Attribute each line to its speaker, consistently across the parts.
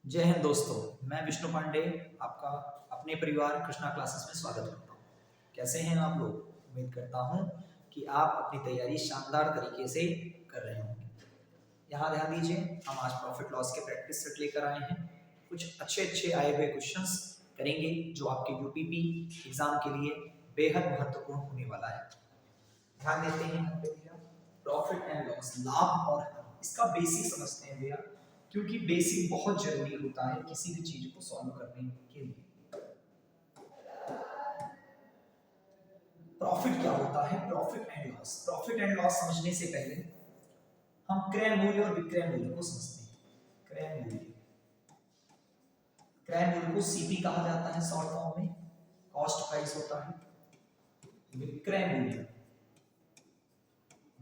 Speaker 1: जय हिंद दोस्तों। मैं विष्णु पांडे आपका अपने परिवार कृष्णा क्लासेस में स्वागत करता हूँ। कैसे हैं आप लोग? उम्मीद करता हूँ कि आप अपनी तैयारी शानदार तरीके से कर रहे होंगे। यहाँ ध्यान दीजिए, हम आज प्रॉफिट लॉस के प्रैक्टिस सेट लेकर आए हैं। कुछ अच्छे आए हुए क्वेश्चंस करेंगे जो आपके यूपीपी एग्जाम के लिए बेहद महत्वपूर्ण होने वाला है। ध्यान देते हैं यहाँ पे भैया, प्रॉफिट एंड लॉस, लाभ और हानि, इसका बेसिक समझते हैं भैया, क्योंकि बेसिक बहुत जरूरी होता है किसी भी चीज को सॉल्व करने के लिए। प्रॉफिट क्या होता है? Profit and loss. Profit and loss समझने से पहले हम क्रय मूल्य और विक्रय मूल्य को समझते हैं। क्रय मूल्य, क्रय मूल्य को सीपी कहा जाता है शॉर्ट फॉर्म में, कॉस्ट प्राइस होता है। विक्रय मूल्य,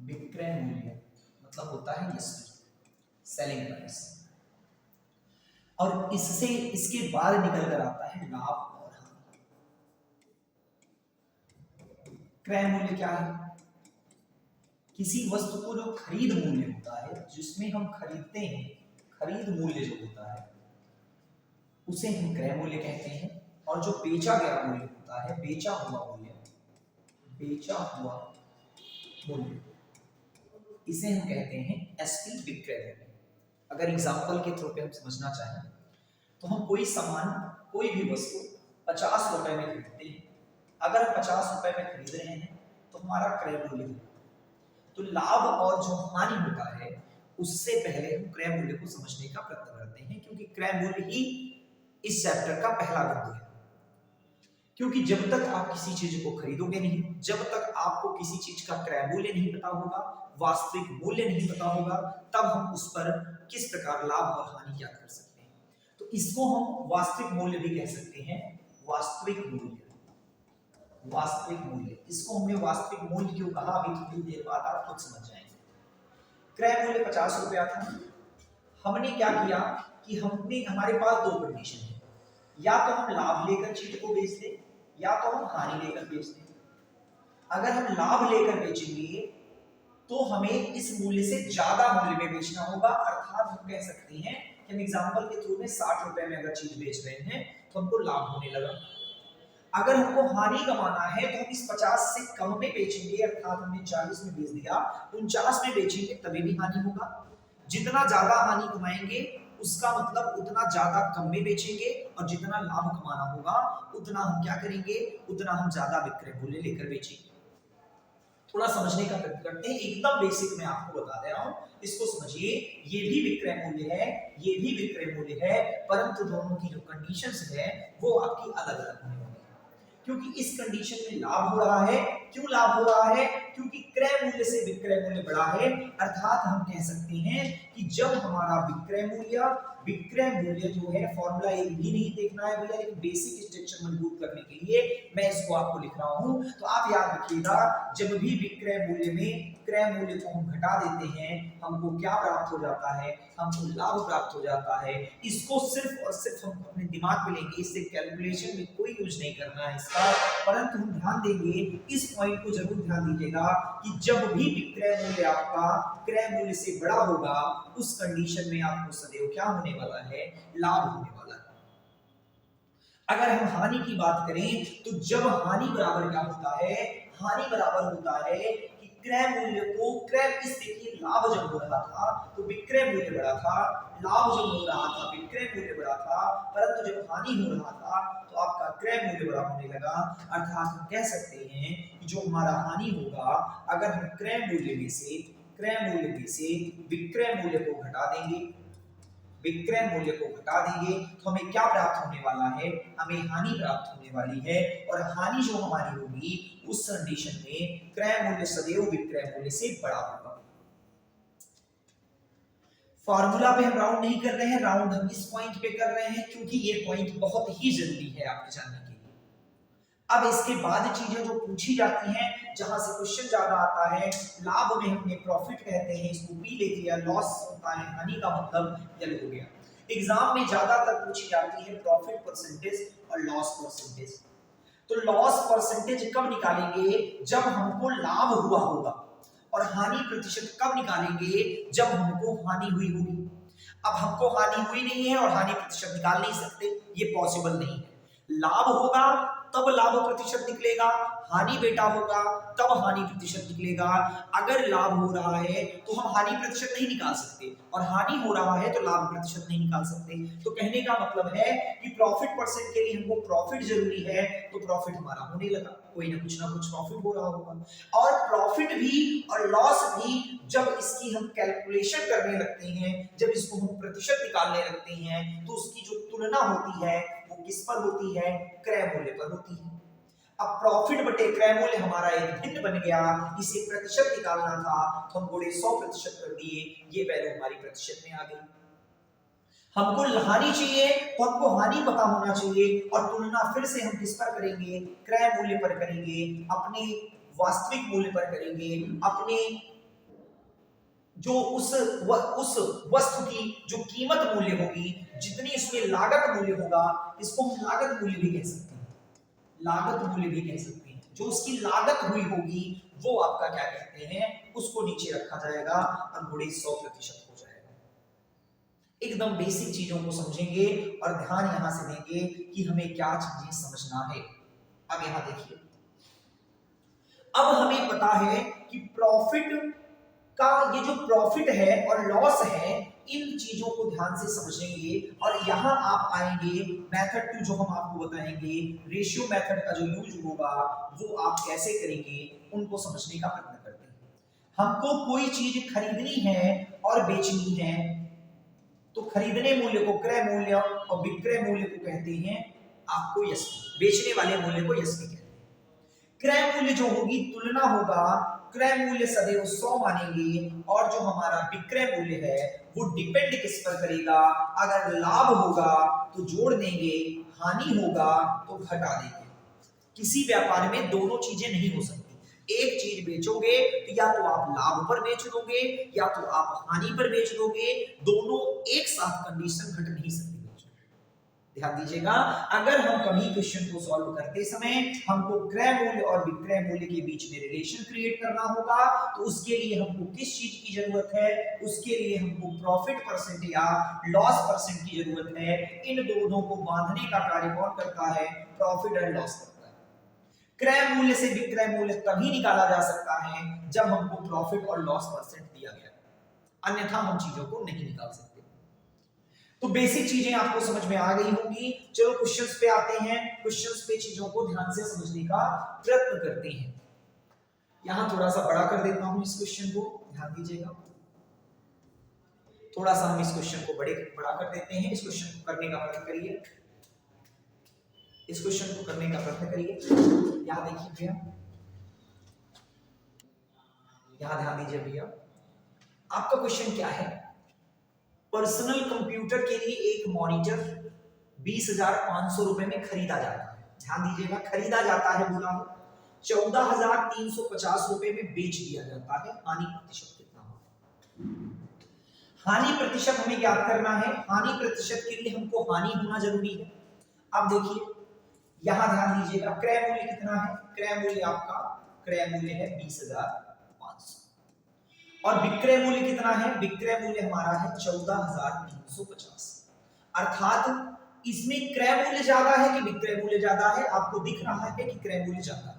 Speaker 1: विक्रय मूल्य मतलब होता है सेलिंग प्राइस, और इससे इसके बाद निकल कर आता है लाभ और हानि। क्रय मूल्य क्या है? किसी वस्तु को जो खरीद मूल्य होता है, जिसमें हम खरीदते हैं, खरीद मूल्य जो होता है उसे हम क्रय मूल्य कहते हैं। और जो बेचा गया मूल्य होता है, बेचा हुआ मूल्य, बेचा हुआ मूल्य, इसे हम कहते हैं एसपी, विक्रय मूल्य। अगर एग्जांपल के थ्रू पे हम समझना चाहें तो हम कोई सामान, कोई भी वस्तु 50 रुपए में खरीदते हैं। अगर हम 50 रुपए में खरीद रहे हैं तो हमारा क्रय मूल्य होगा। तो लाभ और जो हानि होता है उससे पहले हम क्रय मूल्य को समझने का प्रयत्न करते हैं, क्योंकि क्रय मूल्य ही इस चैप्टर का पहला बिंदु है। क्योंकि जब तक आप किसी चीज को खरीदोगे नहीं, जब तक आपको किसी चीज का क्रय मूल्य नहीं पता होगा, वास्तविक मूल्य नहीं पता होगा, तब हम उस पर किस प्रकार लाभ और हानि ज्ञात कर सकते हैं। तो इसको हम वास्तविक मूल्य भी कह सकते हैं। वास्तविक मूल्य, वास्तविक मूल्य, इसको हमने वास्तविक मूल्य क्यों कहा, अभी थोड़ी देर बाद आप खुद समझ जाएंगे। क्रय मूल्य 50 रुपया था। हमने क्या किया कि हमने, हमारे पास दो कंडीशन है, या तो हम लाभ लेकर चीज को बेच दें या तो हम हानि लेकर बेच दें। अगर हम लाभ लेकर बेचेंगे तो हमें इस मूल्य से ज्यादा मूल्य में बेचना होगा, अर्थात हम कह सकते हैं कि हम एग्जांपल के थ्रू में 60 रुपए में अगर चीज बेच रहे हैं तो हमको लाभ होने लगा। अगर हमको हानि कमाना है तो हम इस 50 से कम में बेचेंगे, अर्थात हमने 40 में बेच दिया, 49 में बेचेंगे तभी भी हानि होगा। जितना ज्यादा हानि कमाएंगे उसका मतलब उतना ज्यादा कम में बेचेंगे, और जितना लाभ कमाना होगा उतना हम क्या करेंगे, उतना हम ज्यादा विक्रय मूल्य लेकर बेचेंगे। थोड़ा समझने का प्रयत्न करते हैं, एकदम बेसिक में आपको बता दे रहा हूं, इसको समझिए। ये भी विक्रय मूल्य है, ये भी विक्रय मूल्य है, परंतु दोनों की जो कंडीशंस है वो आपकी अलग अलग होने वाली है। क्योंकि इस कंडीशन में लाभ हो रहा है। क्यों लाभ हो रहा है? क्योंकि क्रय मूल्य से विक्रय मूल्य बड़ा है, अर्थात हम कह सकते हैं कि जब हमारा विक्रय मूल्य जो है, फॉर्मूला एक भी नहीं देखना है भैया, लेकिन बेसिक स्ट्रक्चर मजबूत करने के लिए मैं इसको आपको लिख रहा हूं, तो आप याद रखिएगा, जब भी विक्रय मूल्य में क्रय मूल्य को हम घटा देते हैं, हमको क्या प्राप्त हो जाता है, हमको लाभ प्राप्त हो जाता है। इसको सिर्फ और सिर्फ हम अपने दिमाग में लेंगे, इससे कैलकुलेशन में कोई यूज नहीं करना है इसका, परंतु हम ध्यान देंगे, इस पॉइंट को जरूर ध्यान दीजिएगा कि जब भी विक्रय मूल्य आपका क्रय मूल्य से बड़ा होगा, उस कंडीशन में आपको सदैव क्या होने वाला है, लाभ होने वाला है। अगर हम हानि की बात करें तो जब हानि बराबर क्या होता है, हानि बराबर होता है कि क्रय मूल्य को, क्रय, इस देखिए, लाभ जब हो रहा था तो विक्रय मूल्य बड़ा था, लाभ जब हो रहा था विक्रय मूल्य बड़ा था, परंतु जब हानि हो रहा था तो आपका क्रय मूल्य बड़ा होने लगा। अर्थात हम कह सकते हैं कि जो हमारा हानि होगा, अगर हम क्रय मूल्य में से विक्रय मूल्य को घटा देंगे, विक्रय मूल्य को घटा देंगे तो हमें क्या प्राप्त होने वाला है, हमें हानि प्राप्त होने वाली है। और हानि जो हमारी होगी उस कंडीशन में क्रय मूल्य सदैव विक्रय मूल्य से बड़ा होगा। फॉर्मूला पे हम राउंड नहीं कर रहे हैं, राउंड हम इस पॉइंट पे कर रहे हैं, क्योंकि ये पॉइंट बहुत ही जरूरी है आपके जानने के लिए। अब इसके बाद चीजें जो पूछी जाती हैं, जहां से क्वेश्चन ज्यादा आता है, लाभ में हमने प्रॉफिट कहते हैं, इसको पी ले लिया, लॉस होता है, हानि का मतलब एल हो गया। एग्जाम में ज्यादातर पूछी जाती है प्रॉफिट परसेंटेज और लॉस परसेंटेज। तो लॉस परसेंटेज कब निकालेंगे, जब हमको लाभ हुआ होगा, और हानि प्रतिशत कब निकालेंगे, जब हमको हानि हुई होगी। अब हमको हानि हुई नहीं है और हानि प्रतिशत निकाल नहीं सकते, ये पॉसिबल नहीं है। लाभ होगा तब लाभ प्रतिशत निकलेगा, हानि बेटा होगा तब हानि प्रतिशत निकलेगा। अगर लाभ हो रहा है तो हम हानि प्रतिशत नहीं निकाल सकते, और हानि हो रहा है तो लाभ प्रतिशत नहीं निकाल सकते। तो कहने का मतलब है कि प्रॉफिट परसेंट के लिए हमको प्रॉफिट जरूरी है, तो प्रॉफिट हमारा होने लगा, कोई ना कुछ प्रॉफिट हो रहा होगा। और प्रॉफिट भी और लॉस भी जब इसकी हम कैलकुलेशन करने लगते हैं, जब इसको हम प्रतिशत निकालने लगते हैं, तो उसकी जो तुलना होती है वो किस पर होती है? क्रय मूल्य पर होती है। अब प्रॉफिट बटे क्रय मूल्य हमारा एक भिन्न बन गया, इसे प्रतिशत निकालना था तो हम गुणे 100% कर दिए, ये वैल्यू हमारी प्रतिशत में आ गई। हमको हानि चाहिए तो हमको हानि पता होना चाहिए, और तुलना फिर से हम किस पर करेंगे? क्रय मूल्य पर करेंगे, अपने वास्तविक मूल्य पर करेंगे, अपने जो उस वस्तु की जो कीमत मूल्य होगी, जितनी इसमें लागत मूल्य होगा, इसको हम लागत मूल्य भी कह सकते हैं, लागत मूल्य भी कह सकते हैं। जो उसकी लागत हुई होगी वो आपका क्या कहते हैं? उसको नीचे रखा जाएगा और गुणे 100% हो जाएगा। एकदम बेसिक चीजों को समझेंगे और ध्यान यहां से देंगे कि हमें क्या चीजें समझना है। अब यहां देखिए, अब हमें पता है कि प्रॉफिट का ये जो प्रॉफिट है और लॉस है, इन चीजों को ध्यान से समझेंगे, और यहां आप आएंगे मेथड 2 जो हम आपको बताएंगे, रेशियो मेथड का जो यूज होगा वो आप कैसे करेंगे, उनको समझने का प्रयत्न करते हैं। हमको कोई चीज खरीदनी है और बेचनी है, तो खरीदने मूल्य को क्रय मूल्य और विक्रय मूल्य को कहते हैं आपको एसपी, बेचने वाले मूल्य को एसपी कहते हैं। क्रय मूल्य जो होगी तुलना होगा, क्रय मूल्य सदैव 100 मानेंगे, और जो हमारा विक्रय मूल्य है वो डिपेंड किस पर करेगा? अगर लाभ होगा तो जोड़ देंगे, हानि होगा तो घटा देंगे। किसी व्यापार में दोनों चीजें नहीं हो सकती। एक चीज बेचोगे तो या तो आप लाभ पर बेच दोगे या तो आप हानि पर बेच दोगे, दोनों एक साथ कंडीशन घट नहीं सकती। ध्यान दीजिएगा, अगर हम कभी क्वेश्चन को सॉल्व करते समय हमको क्रय मूल्य और विक्रय मूल्य के बीच में रिलेशन क्रिएट करना होगा, तो उसके लिए हमको किस चीज की जरूरत है? उसके लिए हमको प्रॉफिट परसेंट या लॉस परसेंट की जरूरत है। इन दोनों को बांधने का कार्य कौन करता है? प्रॉफिट एंड लॉस करता है। क्रय मूल्य से विक्रय मूल्य तभी निकाला जा सकता है जब हमको प्रॉफिट और लॉस परसेंट दिया गया, अन्यथा हम चीजों को नहीं निकाल सकते। तो बेसिक चीजें आपको समझ में आ गई होंगी। चलो क्वेश्चंस पे आते हैं, क्वेश्चंस पे चीजों को ध्यान से समझने का प्रयत्न करते हैं। यहां थोड़ा सा बड़ा कर देता हूं इस क्वेश्चन को, ध्यान दीजिएगा। थोड़ा सा हम इस क्वेश्चन को बड़ा कर देते हैं। इस क्वेश्चन को करने का प्रयत्न करिए, इस क्वेश्चन को करने का प्रयत्न करिए। यहां देखिए भैया, यहां ध्यान दीजिए भैया, आपका क्वेश्चन क्या है? पर्सनल कंप्यूटर के लिए एक मॉनिटर 20,500 रुपए में खरीदा जाता है। ध्यान दीजिएगा, खरीदा जाता है बोला है, 14,350 रुपए में बेच दिया जाता है। हानि प्रतिशत कितना होगा? हानि प्रतिशत हमें ज्ञात करना है। हानि प्रतिशत के लिए हमको हानि होना जरूरी है। अब देखिए यहां ध्यान दीजिएगा, क्रय मूल्य कितना है? क्रय मूल्य आपका क्रय मूल्य है 20,500, और विक्रय मूल्य कितना है? विक्रय मूल्य हमारा है 14,350। अर्थात इसमें क्रय मूल्य ज्यादा है कि विक्रय मूल्य ज्यादा है? आपको दिख रहा है कि क्रय मूल्य ज्यादा है।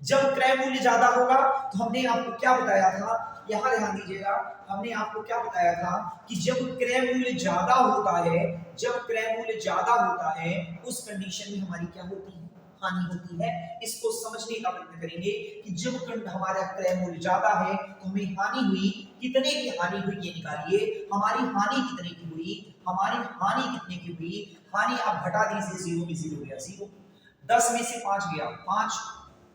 Speaker 1: जब क्रय मूल्य ज्यादा होगा तो हमने आपको क्या बताया था? यहां ध्यान दीजिएगा, हमने आपको क्या बताया था कि जब क्रय मूल्य ज्यादा होता है, जब क्रय मूल्य ज्यादा होता है, उस कंडीशन में हमारी क्या होती है? हानि होती है। इसको समझने का प्रयत्न करेंगे कि जब हमारा क्रय मूल्य ज्यादा है तो हमें हानि हुई, कितने की हानि हुई ये निकालिए। हमारी हानि कितने की हुई? हमारी हानि कितने की हुई? हानि आप घटा दीजिए, 0 में 0 गया 0, 10 में से 5 गया 5,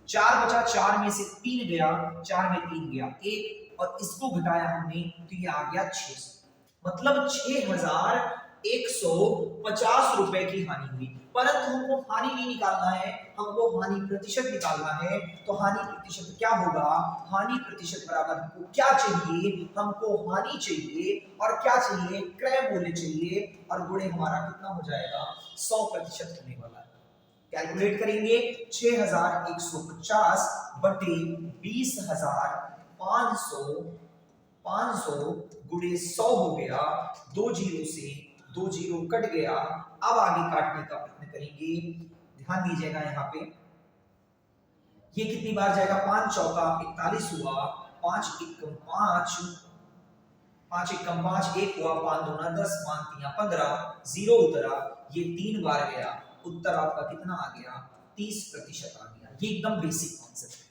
Speaker 1: 4 बचा, 4 में से 3 गया, 4 में 3 गया 1, और इसको घटाया हमने तो ये आ गया 600, मतलब 6,150 रुपए की हानि हुई। परंतु हमको हानि नहीं निकालना है, हमको हानि प्रतिशत निकालना है। तो हानि प्रतिशत क्या होगा? हानि प्रतिशत बराबर हमको क्या चाहिए? हमको हानि चाहिए, और क्या चाहिए? क्रय मूल्य चाहिए, और गुणे हमारा कितना हो जाएगा? 100% होने वाला है। कैलकुलेट करेंगे, 6,150 बटे 20,500 500 गुणे 100 हो गया, 2 जीरो से 2 जीरो कट गया। अब आगे काटने का प्रयत्न करेंगे, ध्यान दीजिएगा यहाँ पे ये कितनी बार जाएगा, 5 चौका 41 हुआ, 5 एकम 5, 5 एकम 5 1 हुआ, 5 दूना 10, 5 तिया 15, 0 उतरा, ये 3 बार गया, उत्तर आपका कितना आ गया, 30% आ गया। ये एकदम बेसिक कॉन्सेप्ट है,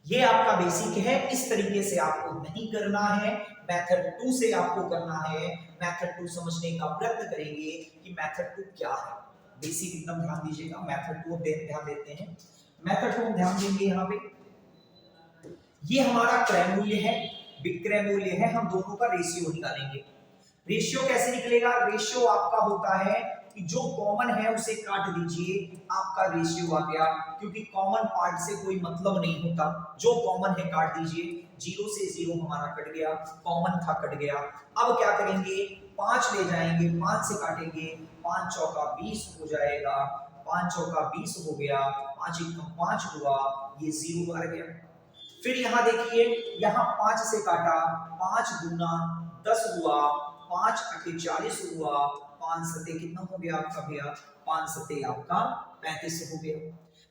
Speaker 1: ये आपका बेसिक है। इस तरीके से आपको नहीं करना है, मेथड 2 से आपको करना है। मेथड 2 समझने का प्रयत्न करेंगे कि मेथड 2 क्या है। बेसिक एकदम ध्यान दीजिएगा, मेथड 2 ध्यान देते हैं। मेथड 2 ध्यान देंगे यहाँ पे, ये हमारा क्रय मूल्य है, विक्रय मूल्य है, हम दोनों का रेशियो निकालेंगे। रेशियो कैसे निकलेगा, रेशियो आपका होता है कि जो कॉमन है उसे काट दीजिए, आपका रेशियो आ गया। क्योंकि कॉमन पार्ट से कोई मतलब नहीं होता, जो कॉमन है काट दीजिए। 0 से 0 हमारा कट गया, कॉमन था कट गया। अब क्या करेंगे, 5 ले जाएंगे, 5 से काटेंगे, 5 चौका 20 हो जाएगा, 5 चौका 20 हो गया, 5 एकम 5 हुआ, ये 0 बार गया। फिर यहाँ देखिए, यहाँ 5 से काटा, 5 दूना 10 हुआ, 5 अठे 40 हुआ, 5 सते कितना हो गया आपका भैया, 5 सते आपका 35 हो गया।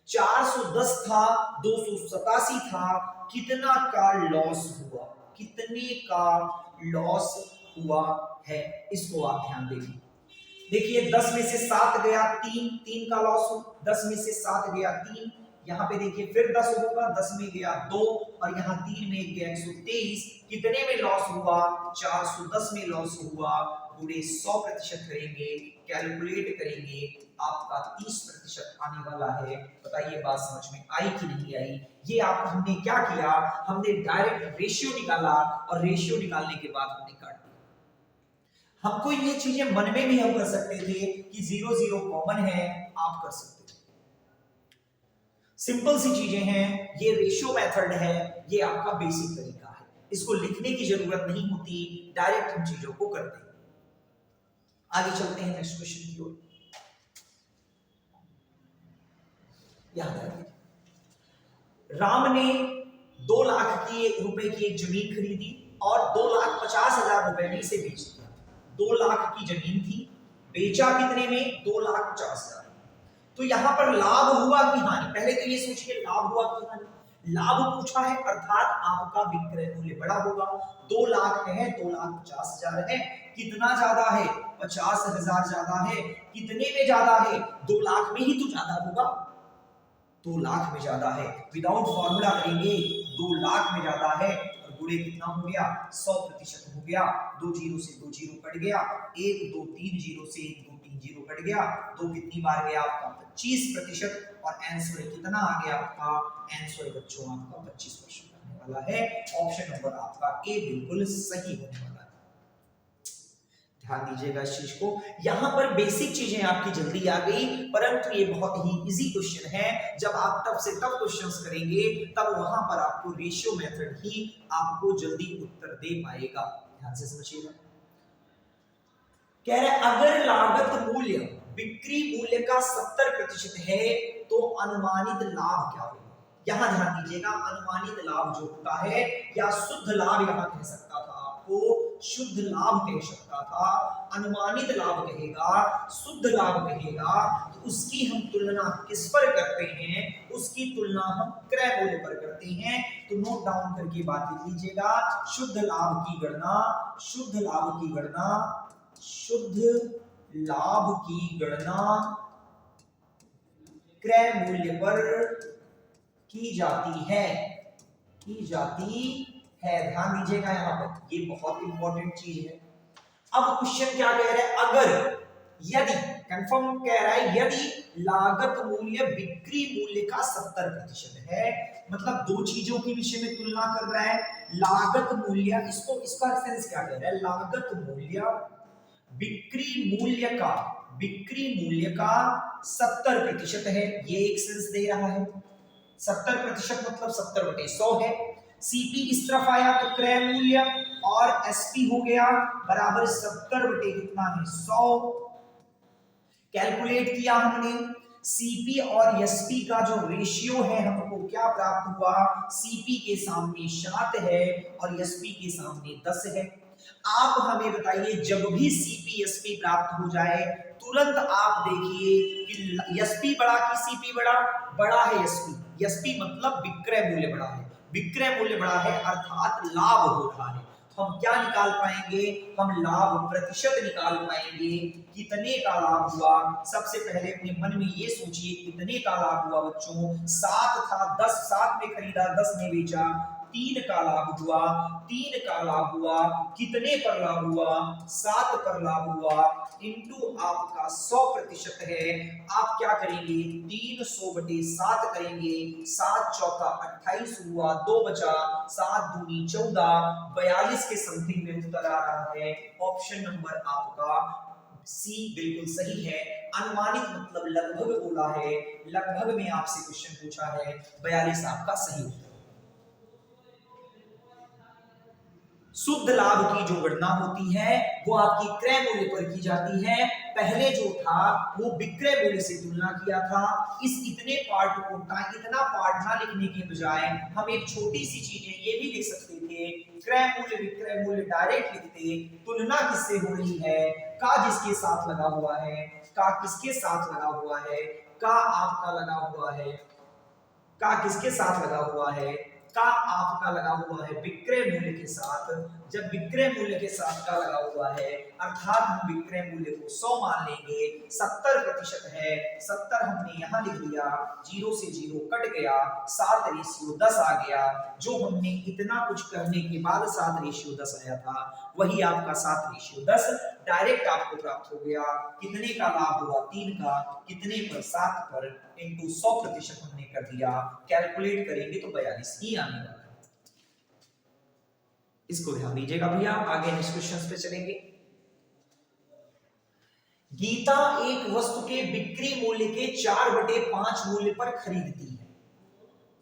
Speaker 1: 410 था, 287 था, कितना का लॉस हुआ, कितने का लॉस हुआ है, इसको आप ध्यान देखिए। देखिए 10 में से 7 गया, 3 का लॉस हो, 10 में से 7 गया 3, यहाँ पे देखिए फिर 10 होगा, 10 में गया 2 और यहाँ 3 में गया 123, कितने में लॉस हुआ, 410 में लॉस हुआ। पूरे 100% करेंगे, कैलकुलेट करेंगे, आपका 30% आने वाला है। बताइए बात समझ में आई कि नहीं आई। ये आप हमने क्या किया, हमने डायरेक्ट रेशियो निकाला और रेशियो निकालने के बाद हमने काट दिया। हमको ये चीजें मन में भी हम कर सकते थे कि 0 0 कॉमन है, आप कर सकते थे। सिंपल सी चीजें हैं, ये रेशियो मेथड है, ये आपका बेसिक तरीका है, इसको लिखने की जरूरत नहीं होती, डायरेक्ट हम चीजों को करते हैं। आगे चलते हैं नेक्स्ट क्वेश्चन की ओर। याद रखिए, राम ने 2 लाख रुपए की एक जमीन खरीदी और 2,50,000 रुपए में इसे बेच दिया। 2 लाख की जमीन थी, बेचा कितने में, 2,50,000। तो यहां पर लाभ हुआ कि हानि, पहले तो ये सोचिए लाभ हुआ कि हानि। लाभ पूछा है अर्थात आपका विक्रय मूल्य बड़ा होगा। 2 लाख है, 2,50,000 है, कितना ज्यादा है, 50,000 ज्यादा है। कितने में ज्यादा है, 2 लाख में ही तो ज्यादा होगा, 2 लाख में ज्यादा है। विदाउट फॉर्मूला करेंगे, 2 लाख में ज्यादा है और गुणे कितना हो गया, 100% हो गया। 2 जीरो से 2 जीरो कट गया, 1 2 3 जीरो से 1 2 3 जीरो कट गया, 2 कितनी बार गया आपका, 25%। और आंसर कितना आ गया आपका, आंसर बच्चों आपका 25% आने वाला है। ऑप्शन नंबर आपका ए बिल्कुल सही होने वाला है। ध्यान दीजिएगा इस चीज को, यहां पर बेसिक चीजें आपकी जल्दी आ गई, परंतु ये बहुत ही इजी क्वेश्चन है। जब आप टफ से टफ क्वेश्चंस करेंगे तब वहां पर आपको रेशियो मेथड ही आपको जल्दी उत्तर दे पाएगा। ध्यान से समझिएगा, कह रहे अगर लागत मूल्य बिक्री मूल्य का 70% है तो अनुमानित लाभ क्या होगा। यहां ध्यान दीजिएगा, अनुमानित लाभ जो होता है या शुद्ध लाभ यहां कह सकता था, आपको शुद्ध लाभ कह सकता था, अनुमानित लाभ कहेगा, शुद्ध लाभ कहेगा, तो उसकी हम तुलना किस पर करते हैं, उसकी तुलना हम क्रय मूल्य पर करते हैं। तो नोट डाउन करके बात लिख लीजिएगा, शुद्ध लाभ की गणना, शुद्ध लाभ की गणना, शुद्ध लाभ की गणना क्रय मूल्य पर की जाती है, की जाती है। ध्यान दीजिएगा यहां पर, ये बहुत इंपॉर्टेंट चीज है। अब क्वेश्चन क्या कह रहा है, अगर यदि कंफर्म कह रहा है, यदि लागत मूल्य बिक्री मूल्य का 70% है, मतलब दो चीजों के विषय में तुलना कर रहा है। लागत मूल्य, इसको इसका सेंस क्या कह रहा है, लागत मूल्य बिक्री मूल्य का 70% है, ये एक सेंस दे रहा है। 70% मतलब 70/100 है। सीपी इस तरफ आया तो क्रय मूल्य और एसपी हो गया बराबर 70 बटे कितना है 100। कैलकुलेट किया हमने, सीपी और एसपी का जो रेशियो है हमको क्या प्राप्त हुआ, सीपी के सामने 7 है और एसपी के सामने 10 है। आप हमें बताइए जब भी सीपी एसपी प्राप्त हो जाए तुरंत आप देखिए कि एसपी बड़ा कि सीपी बड़ा, बड़ा है एसपी। एसपी मतलब विक्रय मूल्य बड़ा है, विक्रय मूल्य बड़ा है अर्थात लाभ हो रहा है। हम क्या निकाल पाएंगे, हम लाभ प्रतिशत निकाल पाएंगे। कितने का लाभ हुआ, सबसे पहले अपने मन में ये सोचिए कितने का लाभ हुआ बच्चों। 7 था, 10 7 में खरीदा, 10 में बेचा, 3 का लाभ हुआ। 3 का लाभ हुआ, कितने पर लाभ हुआ, 7 पर लाभ हुआ, इंटू आपका 100% है। आप क्या करेंगे 300/7 करेंगे, 7 चौका 28 हुआ, 2 बचा, 7 दूनी 14, 42 के समथिंग में उत्तर आ रहा है। ऑप्शन नंबर आपका सी बिल्कुल सही है। अनुमानित मतलब लगभग बोला है, लगभग में आपसे क्वेश्चन पूछा है, 42 आपका सही उत्तर। शुद्ध लाभ की जो गणना होती है वो आपकी क्रय मूल्य पर की जाती है। पहले जो था वो विक्रय मूल्य से तुलना किया था। इस इतने पार्ट को इतना पार्ट ना लिखने के बजाय हम एक छोटी सी चीजें ये भी लिख सकते थे, क्रय मूल्य विक्रय मूल्य डायरेक्ट लिखते। तुलना किससे हो रही है, का जिसके साथ लगा हुआ है, का किसके साथ लगा हुआ है, का आपका लगा हुआ है, का किसके साथ लगा हुआ है, का आपका लगा हुआ है विक्रय मूल्य के साथ। जब विक्रय मूल्य के साथ का लगा हुआ है अर्थात हम विक्रय मूल्य को 100 मान लेंगे, 70% है, 70 हमने यहां लिख दिया, 0 से 0 कट गया, 7:10 आ गया। जो हमने इतना कुछ करने के बाद 7:10 आया था वही आपका 7:10 डायरेक्ट आपको प्राप्त हो गया। कितने का लाभ हुआ, 3 का, कितने पर, 7 पर, इंटू 100% हमने कर दिया। कैलकुलेट करेंगे तो 42 ही आने वाला है। इसको ध्यान दीजिएगा भैया। आगे नेक्स्ट क्वेश्चन पे चलेंगे। गीता एक वस्तु के बिक्री मूल्य के 4/5 मूल्य पर खरीदती है।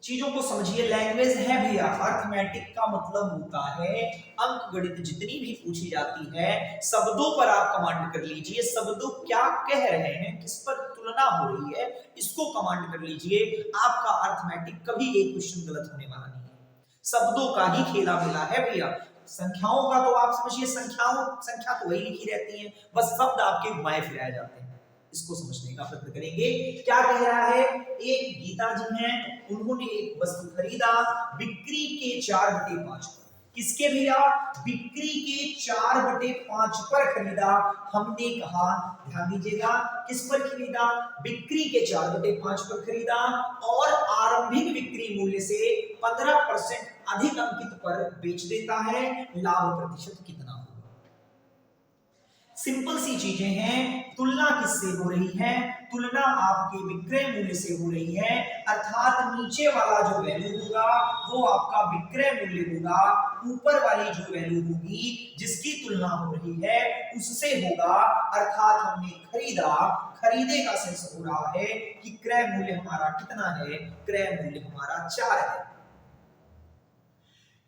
Speaker 1: चीजों को समझिए, लैंग्वेज है भैया, अर्थमेटिक का मतलब होता है अंक गणित जितनी भी पूछी जाती है शब्दों पर आप कमांड कर लीजिए। शब्दों क्या कह रहे हैं, किस पर तुलना हो रही है, इसको कमांड कर लीजिए। आपका अर्थमेटिक कभी एक क्वेश्चन गलत होने वाला नहीं है। शब्दों का ही खेला मेला है भैया। संख्याओं का तो आप समझिए, संख्या तो वही लिखी रहती है, बस शब्द आपके घुमाए फिराए जाते हैं। इसको समझने का प्रयत्न करेंगे। क्या कह रहा है, एक गीता जी हैं, उन्होंने एक वस्तु खरीदा बिक्री के 4/5 पर। किसके भैया, बिक्री के 4/5 पर खरीदा। हमने कहा, ध्यान दीजिएगा, किस पर खरीदा, बिक्री के 4/5 पर खरीदा और आरंभिक बिक्री मूल्य से 15% अधिक अंकित पर बेच देता है। लाभ प्रतिशत कितना होगा। सिंपल सी चीजें हैं। तुलना किससे हो रही है, तुलना आपके विक्रय मूल्य से हो रही है, अर्थात नीचे वाला जो वैल्यू होगा वो आपका विक्रय मूल्य होगा, ऊपर वाली जो वैल्यू होगी जिसकी तुलना हो रही है उससे होगा। अर्थात हमने खरीदा, खरीदे का सेंस हो रहा है कि क्रय मूल्य हमारा कितना है, क्रय मूल्य हमारा 4 है।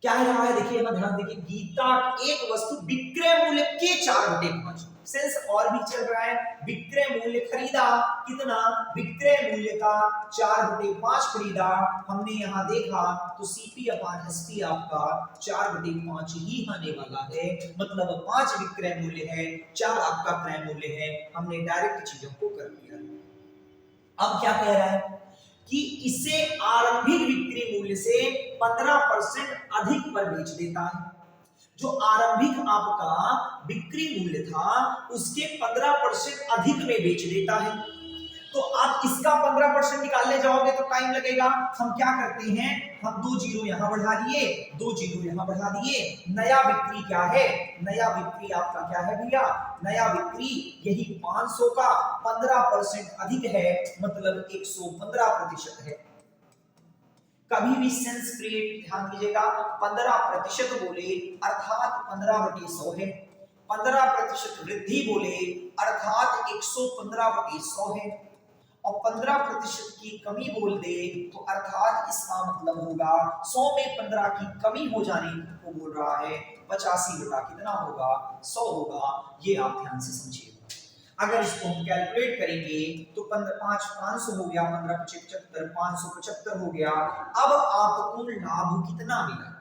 Speaker 1: क्या है रहा है, देखिए ना, ध्यान देखिए, गीता एक वस्तु विक्रय मूल्य के 4/5 सेंस और भी चल रहा है। विक्रय मूल्य खरीदा कितना, विक्रय मूल्य का 4/5 खरीदा। हमने यहां देखा तो CP/SP आपका 4/5 ही आने वाला है, मतलब 5 विक्रय मूल्य है, 4 आपका क्रय मूल्य है। हमने डायरेक्ट चीजों को कर लिया। अब क्या कह रहा है कि इसे आरंभिक बिक्री मूल्य से 15% अधिक पर बेच देता है। जो आरंभिक आपका बिक्री मूल्य था उसके 15% अधिक में बेच देता है। तो आप इसका 15% निकालने जाओगे तो टाइम लगेगा। हम क्या करते हैं, हम 2 जीरो यहां बढ़ा दिए, 2 जीरो यहां बढ़ा दिए। नया बिक्री क्या है, नया बिक्री आपका क्या है भैया, नया बिक्री यही 500 का 15% अधिक है, मतलब 115% है। कभी भी सेंस क्रिएट, ध्यान दीजिएगा, 15% बोले अर्थात 15/100 है, 15% वृद्धि बोले अर्थात 115/100 है, और 15% की कमी बोल दे तो अर्थात इसका मतलब होगा 100 में 15 की कमी हो जाने को बोल रहा है, 85 बटा कितना होगा, 100 होगा। ये आप ध्यान से समझिएगा। अगर इसको हम कैलकुलेट करेंगे तो 500 हो गया, 15 575 हो गया। अब आपको लाभ कितना मिला?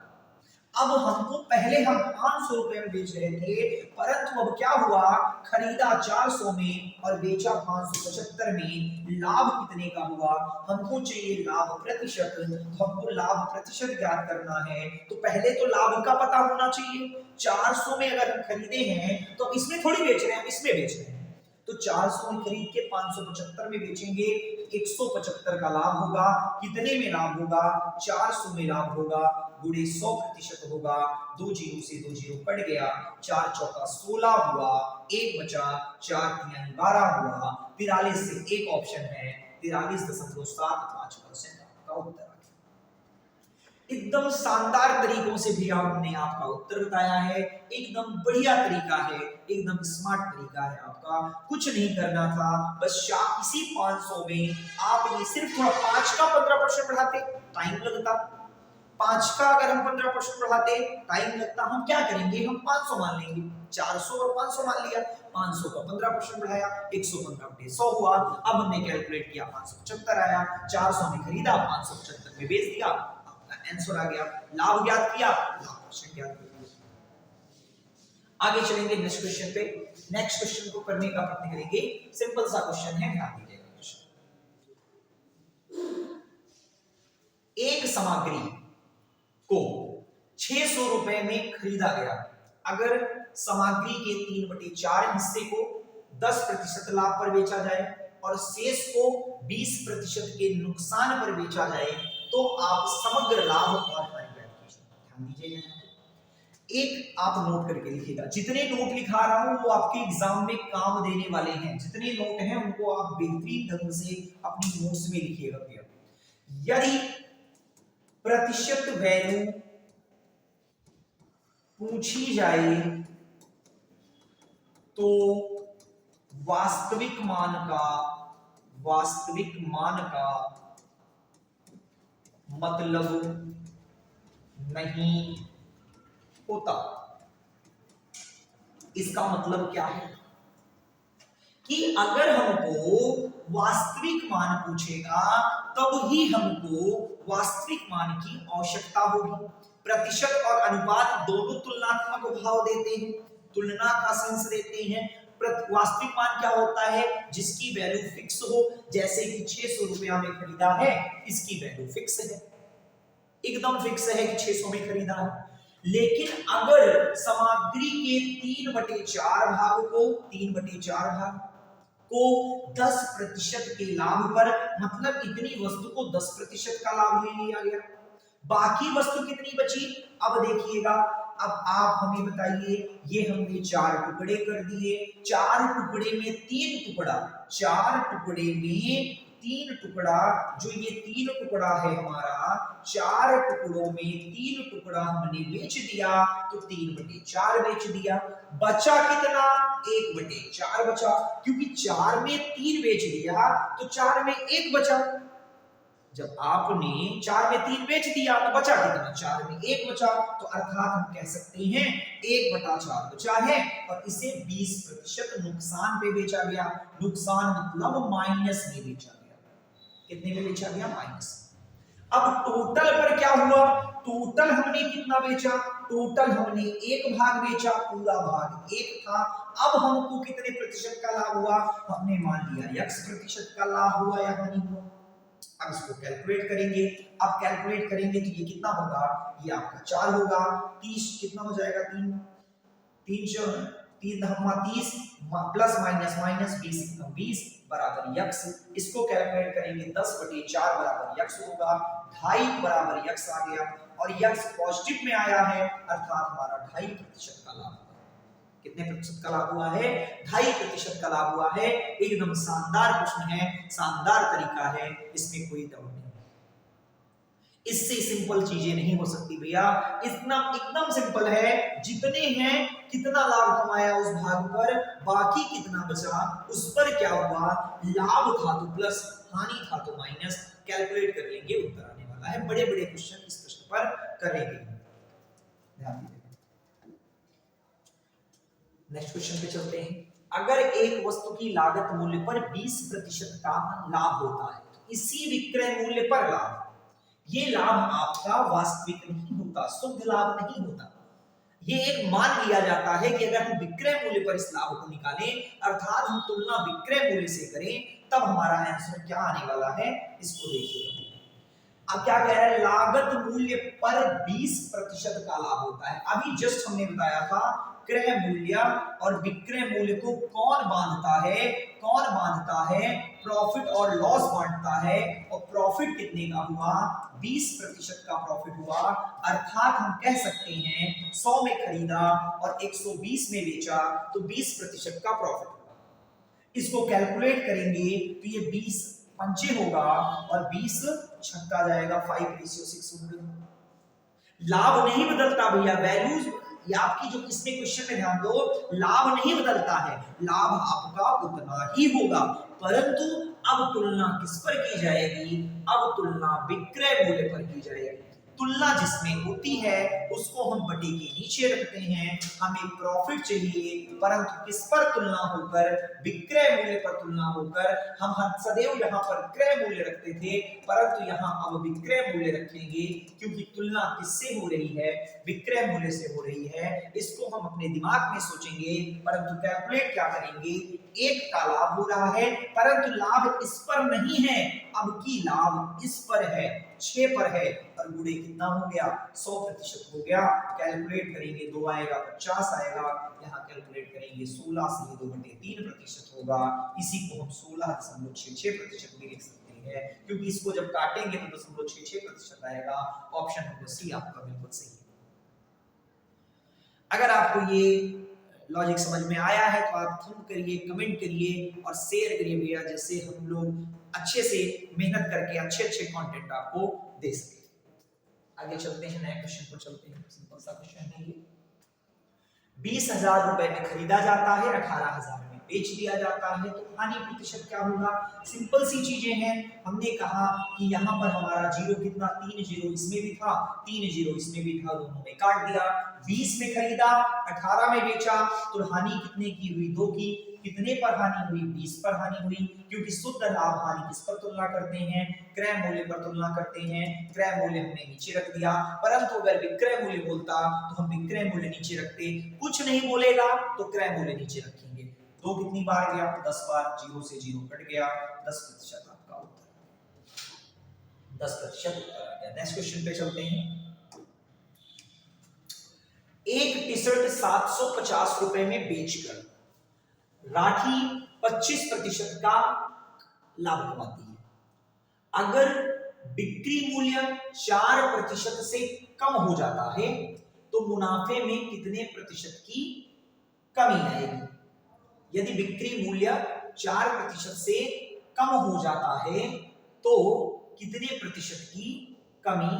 Speaker 1: अब हमको पहले हम 500 रुपए में बेच रहे थे, परंतु अब क्या हुआ, खरीदा 400 में और बेचा 575 में। लाभ कितने का हुआ? हमको चाहिए लाभ प्रतिशत। तो हमको लाभ प्रतिशत ज्ञात करना है, तो पहले तो लाभ का पता होना चाहिए। 400 में अगर हम खरीदे हैं तो इसमें थोड़ी बेच रहे हैं, हम इसमें बेच रहे हैं। तो 400 में खरीद के 575 में बेचेंगे, 175 का लाभ होगा। कितने में लाभ होगा? 400 में लाभ होगा, गुणे 100% होगा। 2 जीरो से 2 जीरो कट गया, 4 चौका 16 हुआ, 1 बचा, 4 तियां 12 हुआ। 43 से एक ऑप्शन है, 43.75% आपका उत्तर आ गया। एकदम शानदार तरीकों से भी हमने आपका उत्तर बताया है, एकदम बढ़िया तरीका है, एकदम स्मार्ट तरीका है आपका। कुछ नहीं करना था, बस इसी 500 में आप ये सिर्फ थोड़ा 5 का 15% बढ़ाते, टाइम लगता। 5 का अगर हम 15% बढ़ाते टाइम लगता। हम क्या करेंगे, हम 500 मान लेंगे, 400 और 500 मान लिया। 500 का 15% बढ़ाया, 115/100 हुआ। अब हमने कैलकुलेट किया, 575 आया। 400 में खरीदा, 575 में बेच दिया, आंसर आ गया। लाभ ज्ञात किया, लाभ परसेंट ज्ञात कर दिया। आगे चलेंगे नेक्स्ट क्वेश्चन पे। नेक्स्ट क्वेश्चन को करने का प्रयत्न करेंगे, सिंपल सा क्वेश्चन है, ध्यान दीजिएगा। एक सामग्री को 600 रुपए में खरीदा गया। अगर सामग्री के 3/4 हिस्से को 10% लाभ पर बेचा जाए और शेष को 20% के नुकसान पर बेचा जाए, तो आप समग्र लाभ और हानि ज्ञात कीजिए। ध्यान दीजिएगा, एक आप नोट करके लिखिएगा। जितने नोट लिखा रहा हूं वो आपके एग्जाम में काम देने वाले हैं। जितने नोट हैं उनको आप बेहतरीन ढंग से अपनी नोट्स में लिखिएगा। यदि प्रतिशत वैल्यू पूछी जाए तो वास्तविक मान का मतलब नहीं होता। इसका मतलब क्या है कि अगर हमको वास्तविक मान पूछेगा तब ही हमको वास्तविक मान की आवश्यकता होगी। प्रतिशत और अनुपात दोनों तुलनात्मक भाव देते हैं, तुलना का सेंस देते हैं। वास्तविक मान क्या होता है? जिसकी वैल्यू फिक्स हो, जैसे कि 600 रुपया में खरीदा है, इसकी वैल्यू फिक्स है, एकदम फिक्स है कि 600 में खरीदा है। लेकिन अगर सामग्री के 3/4 भाग को 10% के लाभ पर, मतलब इतनी वस्तु को 10% का लाभ ले लिया गया, बाकी वस्तु कितनी बची? अब देखिएगा, अब आप हमें बताइए, ये हमने 4 टुकड़े कर दिए, 4 टुकड़े में 3 टुकड़ा, 4 टुकड़े में 3 टुकड़ा, जो ये 3 टुकड़ा है हमारा, 4 टुकड़ों में 3 टुकड़ा हमने बेच दिया, तो 3/4 बेच दिया। बचा कितना? 1/4 बचा, क्योंकि 4 में 3 बेच दिया तो 4 में 1 बचा। जब आपने 4 में 3 बेच दिया तो बचा कितना? 4 में 1 बचा। तो अर्थात हम कह सकते हैं 1/4 बचा है और इसे 20% नुकसान पे बेचा गया। नुकसान मतलब माइनस में बेचा गया। कितने में बेचा गया? माइनस। अब टोटल पर क्या हुआ? टोटल हमने कितना बेचा? टोटल हमने 1 भाग बेचा, पूरा भाग 1 था। अब हमको कितने प्रतिशत का लाभ हुआ? हमने मान लिया x% का लाभ हुआ या हानि हुआ। अब इसको कैलकुलेट करेंगे। अब कैलकुलेट करेंगे तो ये कितना होगा? ये आपका 4 होगा। 30 कितना हो जाएगा? 30 प्लस माइनस माइनस 20 बराबर x। इसको कैलकुलेट करेंगे, 10/4 बराबर x होगा, 2.5 बराबर x आ गया और x पॉजिटिव में आया है, अर्थात हमारा 2.5% का लाभ। कितने प्रतिशत का लाभ हुआ है? 2.5% का लाभ हुआ है। एकदम शानदार प्रश्न है, शानदार तरीका है, इसमें कोई डाउट नहीं। इससे सिंपल चीजें नहीं हो सकती भैया। इतना एकदम सिंपल है, जितने हैं कितना लाभ कमाया उस भाग पर, बाकी कितना बचा उस पर क्या हुआ, लाभ था तो प्लस, हानि था तो माइनस। कैलकुलेट कर लेंगे, उत्तर आने वाला है। बड़े बड़े क्वेश्चन इस प्रश्न पर करेंगे, ध्यान दीजिए। नेक्स्ट क्वेश्चन पे चलते हैं। अगर एक वस्तु की लागत मूल्य पर 20% का लाभ होता है तो इसी विक्रय मूल्य पर लाभ, ये लाभ आपका वास्तविक नहीं होता, शुद्ध लाभ नहीं होता। ये एक मान लिया जाता है कि अगर हम विक्रय मूल्य पर इस लाभ को निकालें, अर्थात हम तुलना विक्रय मूल्य से करें, तब हमारा आंसर क्या आने वाला है, इसको देखिए। अब क्या कह रहा है, लागत मूल्य पर 20% का लाभ होता है। अभी जस्ट हमने बताया था क्रय मूल्य और विक्रय मूल्य को कौन बांधता है, कौन बांधता है, प्रॉफिट और लॉस बांटता है, और प्रॉफिट कितने का हुआ, 20% का प्रॉफिट हुआ। अर्थात हम कह सकते हैं 100 में खरीदा और 120 में बेचा तो 20% का प्रॉफिट हुआ। इसको कैलकुलेट करेंगे तो ये 20 पंचे होगा और 20 छक्का जाएगा, 5:6 होंगे। लाभ नहीं बदलता भैया, वैल्यूज ये आपकी जो इसमें क्वेश्चन में ध्यान दो, लाभ नहीं बदलता है, लाभ आपका उतना ही होगा, परंतु अब तुलना किस पर की जाएगी, अब तुलना विक्रय मूल्य पर की जाएगी। तुलना जिसमें होती है उसको हम बटे के नीचे रखते हैं, हमें प्रॉफिट चाहिए, परंतु किस पर तुलना होकर, विक्रय मूल्य पर तुलना होकर। हम सदैव यहाँ पर क्रय मूल्य रखते थे, परंतु यहाँ अब विक्रय मूल्य रखेंगे, क्योंकि तुलना किससे हो रही है, विक्रय मूल्य से हो रही है। इसको हम अपने दिमाग में सोचेंगे, परंतु कैलकुलेट क्या करेंगे, एक का लाभ हो रहा है, परंतु लाभ इस पर नहीं है, अब की लाभ इस पर है, 6 पर है, और गुणे कितना हो गया, 100% हो गया। कैलकुलेट करेंगे 2 आएगा 50 आएगा, यहाँ कैलकुलेट करेंगे 16 से 2/3% होगा। इसी को हम 16.66% भी लिख सकते हैं, क्योंकि इसको जब काटेंगे तो 0.66% आएगा। ऑप्शन नंबर सी आपका बिल्कुल सही है। अगर आपको ये लॉजिक समझ में आया है तो आप थंब करिए, कमेंट करिए और शेयर करिए भैया, जैसे हम लोग अच्छे से मेहनत करके अच्छे अच्छे कंटेंट आपको दे सके। आगे चलते हैं, नए क्वेश्चन पर चलते हैं। सिंपल सा क्वेश्चन है ये, 20,000 रुपए में खरीदा जाता है, 18,000 में बेच दिया जाता है, तो हानि प्रतिशत क्या होगा। सिंपल सी चीजें हैं, हमने कहा कि यहाँ पर हमारा जीरो कितना, 3 जीरो इसमें भी था, 3 जीरो इसमें भी था, दोनों में काट दिया। 20 में खरीदा, 18 में बेचा, तो हानि कितने की हुई, 2 की। कितने पर हानि हुई, 20 पर हानि हुई, क्योंकि शुद्ध लाभ हानि किस पर तुलना करते हैं, क्रय मूल्य पर तुलना करते हैं। क्रय मूल्य हमने नीचे रख दिया, परंतु अगर विक्रय मूल्य बोलता तो हम विक्रय मूल्य नीचे रखते, कुछ नहीं बोलेगा तो क्रय मूल्य नीचे रखेंगे। 2 कितनी बार गया, 10 बार, 0 से 0 कट गया, 10% आपका उत्तर, 10% उत्तर आ गया। नेक्स्ट क्वेश्चन पे चलते हैं। एक टी शर्ट 750 रुपए में बेचकर राठी 25% का लाभ कमाती है। अगर बिक्री मूल्य 4% से कम हो जाता है तो मुनाफे में कितने प्रतिशत की कमी आएगी। यदि बिक्री मूल्य 4% से कम हो जाता है तो कितने प्रतिशत की कमी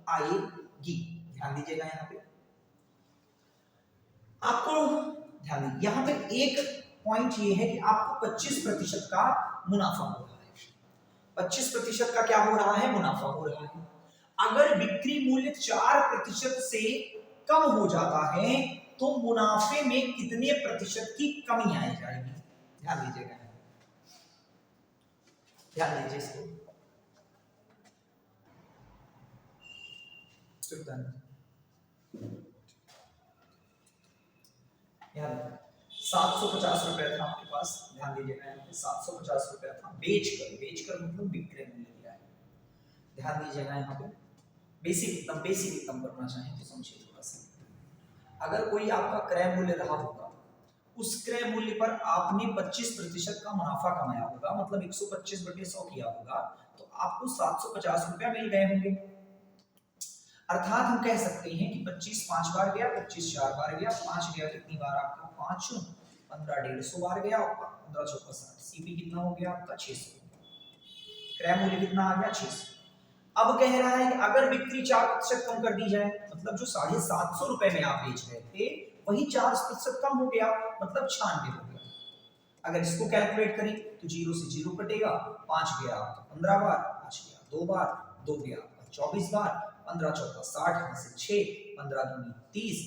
Speaker 1: आएगी। ध्यान दीजिएगा, यहाँ पे आपको ध्यान दीजिए, यहाँ पे एक पॉइंट ये है कि आपको 25% का मुनाफा हो रहा है, 25% का क्या हो रहा है, मुनाफा हो रहा है। अगर बिक्री मूल्य 4% से कम हो जाता है तो मुनाफे में कितने प्रतिशत की कमी आ जाएगी। ध्यान दीजिएगा, ध्यान दीजिए इसको। 750 रुपया था आपके पास, ध्यान दीजिएगा, 750 रुपया था, बेचकर मतलब विक्रय मूल्य दिया है। ध्यान दीजिएगा, यहाँ पे बेसिक एकदम करना चाहें तो समझिए थोड़ा सा। अगर कोई आपका क्रय मूल्य रहा होगा, उस क्रय मूल्य पर आपने 25% का मुनाफा कमाया होगा, मतलब 125/100 किया होगा, तो आपको 750 रुपया मिल गए होंगे। अर्थात हम कह सकते हैं कि 25 5 बार गया, 25 4 बार गया, 5 गया कितनी बार आपका, 5 15 150 बार गया, 15 चौका 60, सीपी कितना हो गया आपका 600, क्रय मूल्य कितना आ गया 600। अब कह रहा है कि अगर बिक्री 4% कम कर दी जाए, मतलब जो 750 रुपए में आप बेच रहे थे वही 4% कम हो गया, मतलब 96 हो गया। अगर इसको कैलकुलेट करें तो 0 से 0 कटेगा, 5 गया आपका 15 बार, 5 गया 2 बार, 2 गया आपका 24 बार, 15 चौका 60, यहाँ से 6, 15 दूनी 30,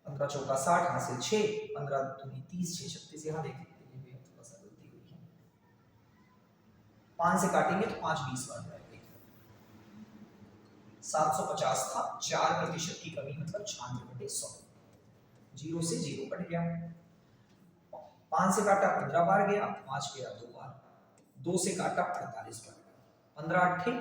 Speaker 1: 15 चौका 60 हासिल 6, 15 दूनी 30, 6 36। यहाँ देख लीजिए भैया थोड़ा सा गलती हुई है, 5 से काटेंगे तो 5 20 बन जाएगा। 750 था, 4% की कमी मतलब 96/100। 0 से 0 कट गया, 5 से काटा 15 बार गया, 5 गया 2 बार, 2 से काटा 48 बार गया, 15 अट्ठे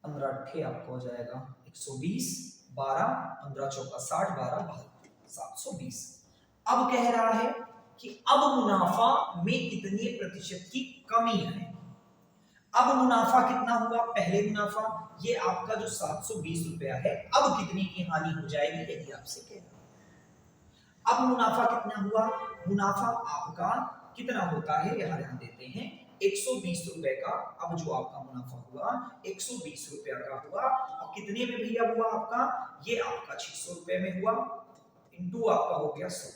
Speaker 1: 15 अट्ठे आपको हो जाएगा 120, 12 15 चौका 60, 12 72, 720। अब कह रहा है कि अब मुनाफा में कितने प्रतिशत की कमी है। अब मुनाफा कितना हुआ, पहले मुनाफा ये आपका जो 720 रुपया है, अब कितने की हानि हो जाएगी, यही आपसे कह रहा है। अब मुनाफा कितना हुआ, मुनाफा आपका कितना होता है, यहां ध्यान देते हैं, 120 रुपए का। अब जो आपका मुनाफा हुआ 120 रुपया का हुआ, अब कितने में भैया हुआ आपका, ये आपका 600 रुपए में हुआ, इंटू आपका हो गया 100,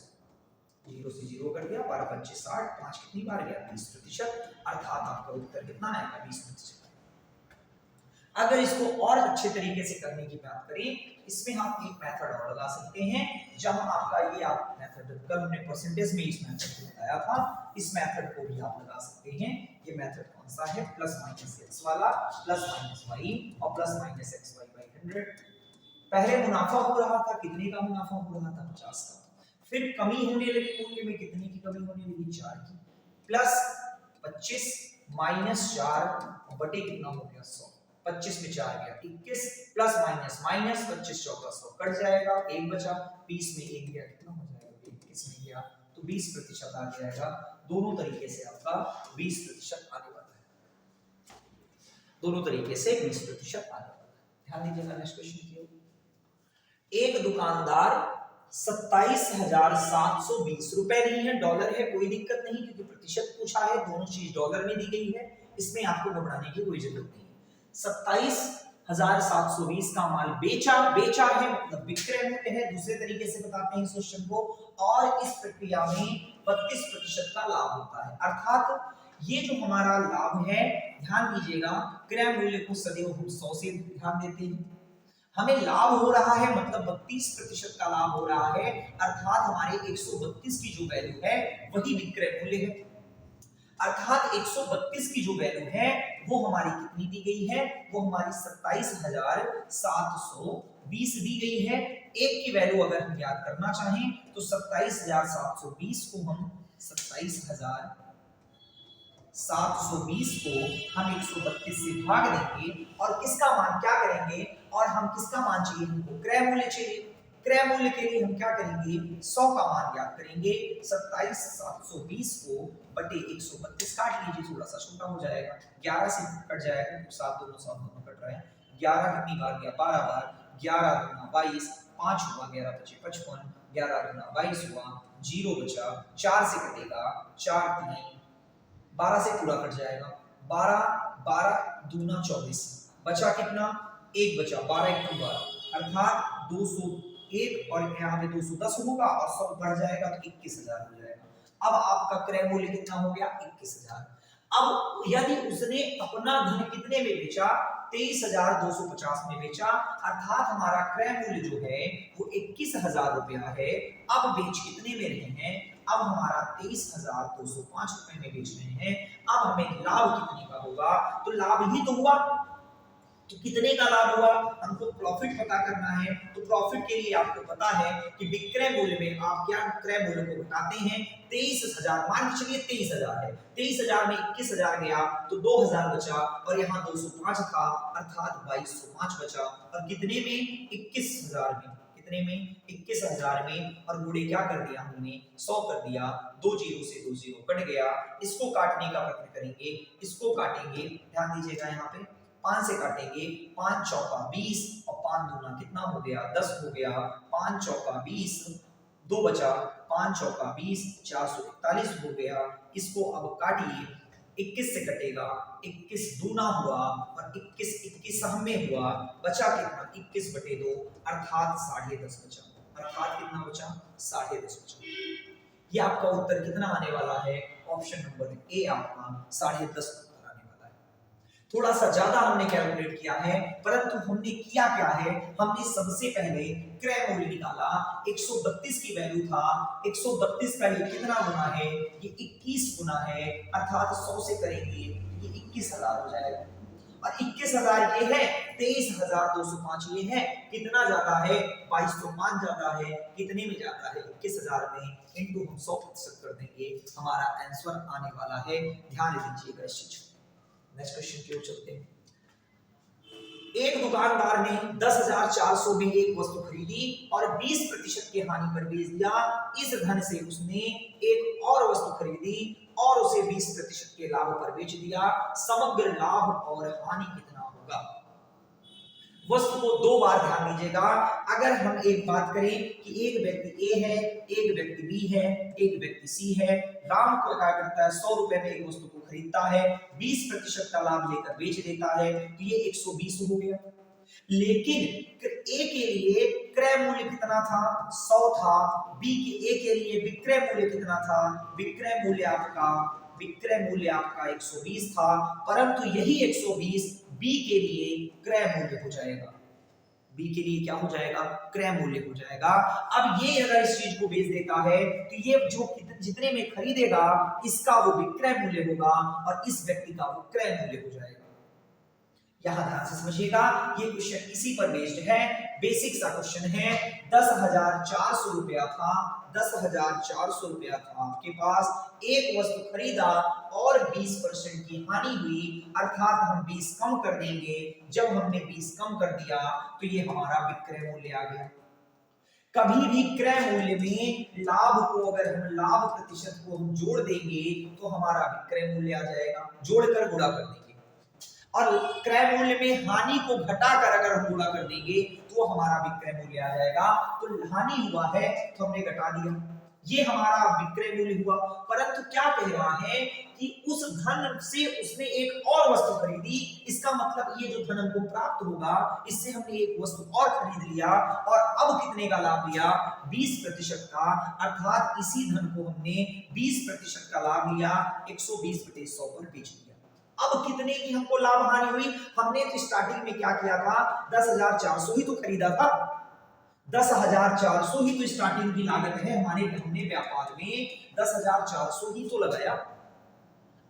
Speaker 1: 0 से 0 कर दिया, 12 25 60, 5 कितनी बार गया 20%, अर्थात आपका उत्तर कितना आएगा 20%। अगर इसको और अच्छे तरीके से करने की बात करें, इसमें हम एक मेथड और लगा सकते हैं, जहां आपका ये आप मेथड कल हमने परसेंटेज में इस मेथड को बताया था, इस मेथड को भी आप लगा सकते हैं। ये मेथड कौन सा है, प्लस माइनस एक्स वाला, प्लस माइनस वाई और plus minus X Y by 100। पहले मुनाफा हो रहा था, कितने का मुनाफा हो रहा था 50 का, फिर कमी होने लगी मूल्य में, कितने की कमी होने लगी 4 की, प्लस 25 माइनस 4 बटे कितना हो गया 100, 25 में 4 गया 21, प्लस माइनस माइनस 25 चौका 100 कट जाएगा, 1 बचा, 20 में 1 गया कितना हो जाएगा 21 में गया, तो 20% आ जाएगा। दोनों तरीके से आपका 20% आने वाला है, दोनों तरीके से 20% आने वाला है। ध्यान दीजिएगा, नेक्स्ट क्वेश्चन की ओर। एक दुकानदार 27,720 रुपए नहीं है, डॉलर है, कोई दिक्कत नहीं क्योंकि प्रतिशत पूछा है, दोनों चीज डॉलर में दी गई है, इसमें आपको घबराने की कोई जरूरत नहीं। 27,720 का माल बेचा, बेचा है मतलब विक्रय मूल्य है, दूसरे तरीके से बताते हैं इस क्वेश्चन को, और इस प्रक्रिया में 32% का लाभ होता है, अर्थात ये जो हमारा लाभ है, ध्यान दीजिएगा, क्रय मूल्य को सदैव हम 100 से ध्यान देते हैं, हमें लाभ हो रहा है मतलब 32% का लाभ हो रहा है, अर्थात हमारे 132 की जो वैल्यू है वही विक्रय मूल्य है, अर्थात 132 की जो वैल्यू है वो हमारी कितनी दी गई है, वो हमारी 27,720 दी गई है। एक की वैल्यू अगर हम याद करना चाहें तो 27,720 को हम 27,720 को हम 132 से भाग देंगे और किसका मान क्या करेंगे, और हम किसका मान चाहिए हमको, क्रय मूल्य चाहिए, क्रय मूल्य के लिए हम क्या करेंगे 100 का मान याद करेंगे, 27,720 को बटे 132 काट लीजिए, थोड़ा सा छोटा हो जाएगा, 11 से कट जाएगा, 7 दोनों कट रहा है, 11 कितनी बार गया 12 बार, 11 दूना 22, 5 हुआ, 11 बचे 55, 11 दूना 22 हुआ, 0 बचा, 4 से कटेगा, 4 3 12 से पूरा कट जाएगा, 12 12 दूना 24, बचा कितना 1 बचा, 12 1 12, अर्थात 201 और यहाँ पे 210 होगा और 100 बढ़ जाएगा तो 21,000 हो जाएगा। अब आपका क्रय मूल्य कितना हो गया 21,000। अब यदि उसने अपना धन कितने में बेचा 23,250 में बेचा, अर्थात हमारा क्रय मूल्य जो है वो 21,000 रुपया है। अब बेच कितने में रहे हैं, अब हमारा 23,205 रुपए में बेच रहे हैं, अब हमें लाभ कितने का होगा, तो लाभ ही तो हुआ, तो कितने का लाभ हुआ, हमको प्रॉफिट पता करना है, तो प्रॉफिट के लिए आपको पता है कि विक्रय मूल्य में आप क्या क्रय मूल्य को घटाते हैं, 23,000 मान के चलिए 23,000 है, 23,000 में 21,000 गया तो 2,000 बचा और यहाँ 205 था, अर्थात 2205 बचा, और कितने में 21,000 में, कितने में 21,000 में, और गुणे क्या कर दिया हमने 100 कर दिया, 2 0 से 2 0 कट गया, इसको काटने का प्रयत्न करेंगे, इसको काटेंगे, ध्यान दीजिएगा यहाँ पे 5 से काटेंगे, 5 चौका 20 और 5 दूना कितना हो गया 10 हो गया, 5 चौका 20, 2 बचा, 5 चौका 20, 441 हो गया, इसको अब काटिए, 21 से कटेगा, 21 दूना हुआ और 21 21 में हुआ, बचा कितना 21 बटे 2, अर्थात 10.5 बचा, अर्थात कितना बचा 10.5 बचा। ये आपका उत्तर कितना आने वाला है, ऑप्शन नंबर ए आपका 10.5 थोड़ा सा ज्यादा हमने कैलकुलेट किया है, परंतु हमने किया क्या है, हमने सबसे पहले क्रय मूल्य निकाला। 132 की वैल्यू था, 132 का ये कितना गुना है, ये 21 गुना है, अर्थात 100 से करेंगे ये 21,000 हो जाएगा। और 21,000 ये है, 23,205 ये है, कितना जाता है, 2205 जाता है, कितने में जाता है, 21,000 में, इनटू हम 100% कर देंगे, हमारा आंसर आने वाला है। ध्यान दीजिएगा इस चीज को। नेक्स्ट क्वेश्चन की ओर चलते हैं। एक दुकानदार ने 10,400 में एक वस्तु खरीदी और 20% की हानि पर बेच दिया। इस धन से उसने एक और वस्तु खरीदी और उसे 20% के लाभ पर बेच दिया। समग्र लाभ और हानि कितना होगा? वस्तु को दो बार ध्यान दीजिएगा। अगर हम एक बात करें कि एक व्यक्ति ए है, एक व्यक्ति बी है, एक व्यक्ति सी है। राम को क्या करता है, 100 रुपए में एक वस्तु को खरीदता है, 20% का लाभ लेकर बेच देता है, तो ये 120 हो गया। लेकिन ए के लिए क्रय मूल्य कितना था, 100 था। बी के ए के लिए विक्रय मूल्य कितना था, विक्रय मूल्य आपका 120 था, परंतु यही 120 बी के लिए क्रय मूल्य हो जाएगा। बी के लिए क्या हो जाएगा, क्रय मूल्य हो जाएगा। अब ये अगर इस चीज को बेच देता है तो ये जो जितने में खरीदेगा इसका वो विक्रय मूल्य होगा और इस व्यक्ति का वो क्रय मूल्य हो जाएगा। यहां ध्यान से समझिएगा, ये क्वेश्चन इसी पर बेस्ड है, बेसिक सा क्वेश्चन है। 10,400 रुपया था, 10,400 रुपया था आपके पास, एक वस्तु खरीदा और 20% की हानि हुई, अर्थात हम 20 कम कर देंगे। जब हमने 20 कम कर दिया तो ये हमारा विक्रय मूल्य आ गया। कभी भी क्रय मूल्य में लाभ को अगर हम लाभ प्रतिशत को हम जोड़ देंगे तो हमारा विक्रय मूल्य आ जाएगा, जोड़कर गुणा कर देंगे। और क्रय मूल्य में हानि को घटाकर अगर हम गुणा कर देंगे तो हमारा विक्रय मूल्य आ जाएगा। तो हानि हुआ है तो हमने घटा दिया, ये हमारा विक्रय मूल्य हुआ। परंतु क्या कह रहा है कि उस धन से उसने एक और वस्तु खरीदी, इसका मतलब ये जो धन हमको प्राप्त होगा इससे हमने एक वस्तु और खरीद लिया और अब कितने का लाभ लिया, 20% का, अर्थात इसी धन को हमने 20% का लाभ लिया, 120/100 पर बेच दिया। अब कितने की हमको लाभ हानि हुई, हमने तो स्टार्टिंग में क्या किया था, 10,400 ही तो खरीदा था, 10,400 ही तो स्टार्टिंग की लागत है हमारे, हमने व्यापार में 10,400 ही तो लगाया,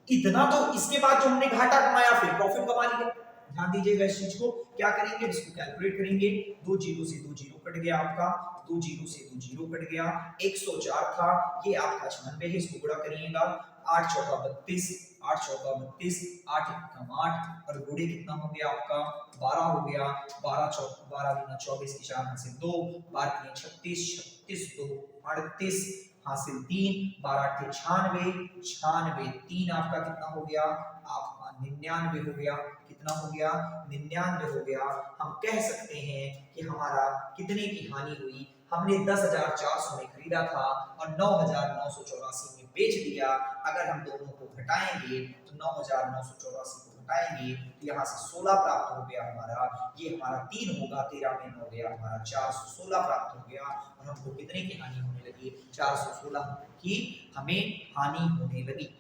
Speaker 1: इतना तो इसके बाद जो हमने घाटा कमाया फिर प्रॉफिट कमा लिया। ध्यान दीजिएगा इस चीज को, क्या करेंगे, इसको कैलकुलेट करेंगे। 2 जीरो से 2 जीरो कट गया आपका, 2 जीरो से 2 जीरो कट गया, 104 था, ये आपका 96 है, इसको गुणा करिएगा, 8 चौका 32, 8 चौका 32, 8 एकम 8 और गुणे कितना हो गया आपका 12 हो गया, 12 चौका 12 दूना 24 की 4 हासिल 2, 12 3 36, 36 2 38 हासिल 3, 12 8 96, 96 3 आपका कितना हो गया, आपका 99 हो गया। कितना हो गया, 99 हो गया। हम कह सकते हैं कि हमारा कितने की हानि हुई, हमने 10,400 में खरीदा था और 9,984 में बेच दिया। अगर हम दोनों को घटाएंगे तो 9,984 को घटाएंगे तो यहाँ से 16 प्राप्त हो गया हमारा, ये हमारा 3 होगा, 13 में 9 गया, हमारा 416 प्राप्त हो गया। और हमको कितने की हानि होने लगी, 416 की हमें हानि होने लगी।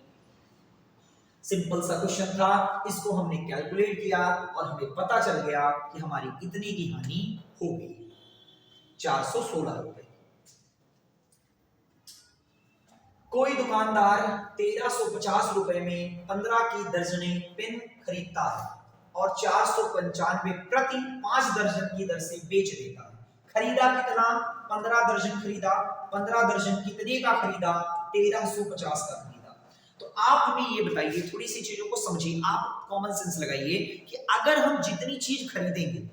Speaker 1: सिंपल सा क्वेश्चन था, इसको हमने कैलकुलेट किया और हमें पता चल गया कि हमारी इतने की हानि हो गई, 416 रुपए। कोई दुकानदार 1350 रुपए में 15 की दर्जनें पेन खरीदता है और 495 प्रति 5 दर्जन की दर से बेच देता है। खरीदा कितना, 15 दर्जन खरीदा, 15 दर्जन कितने का खरीदा, 1350 का खरीदा। तो आप हमें ये बताइए, थोड़ी सी चीजों को समझिए, आप कॉमन सेंस लगाइए कि अगर हम जितनी चीज खरीदेंगे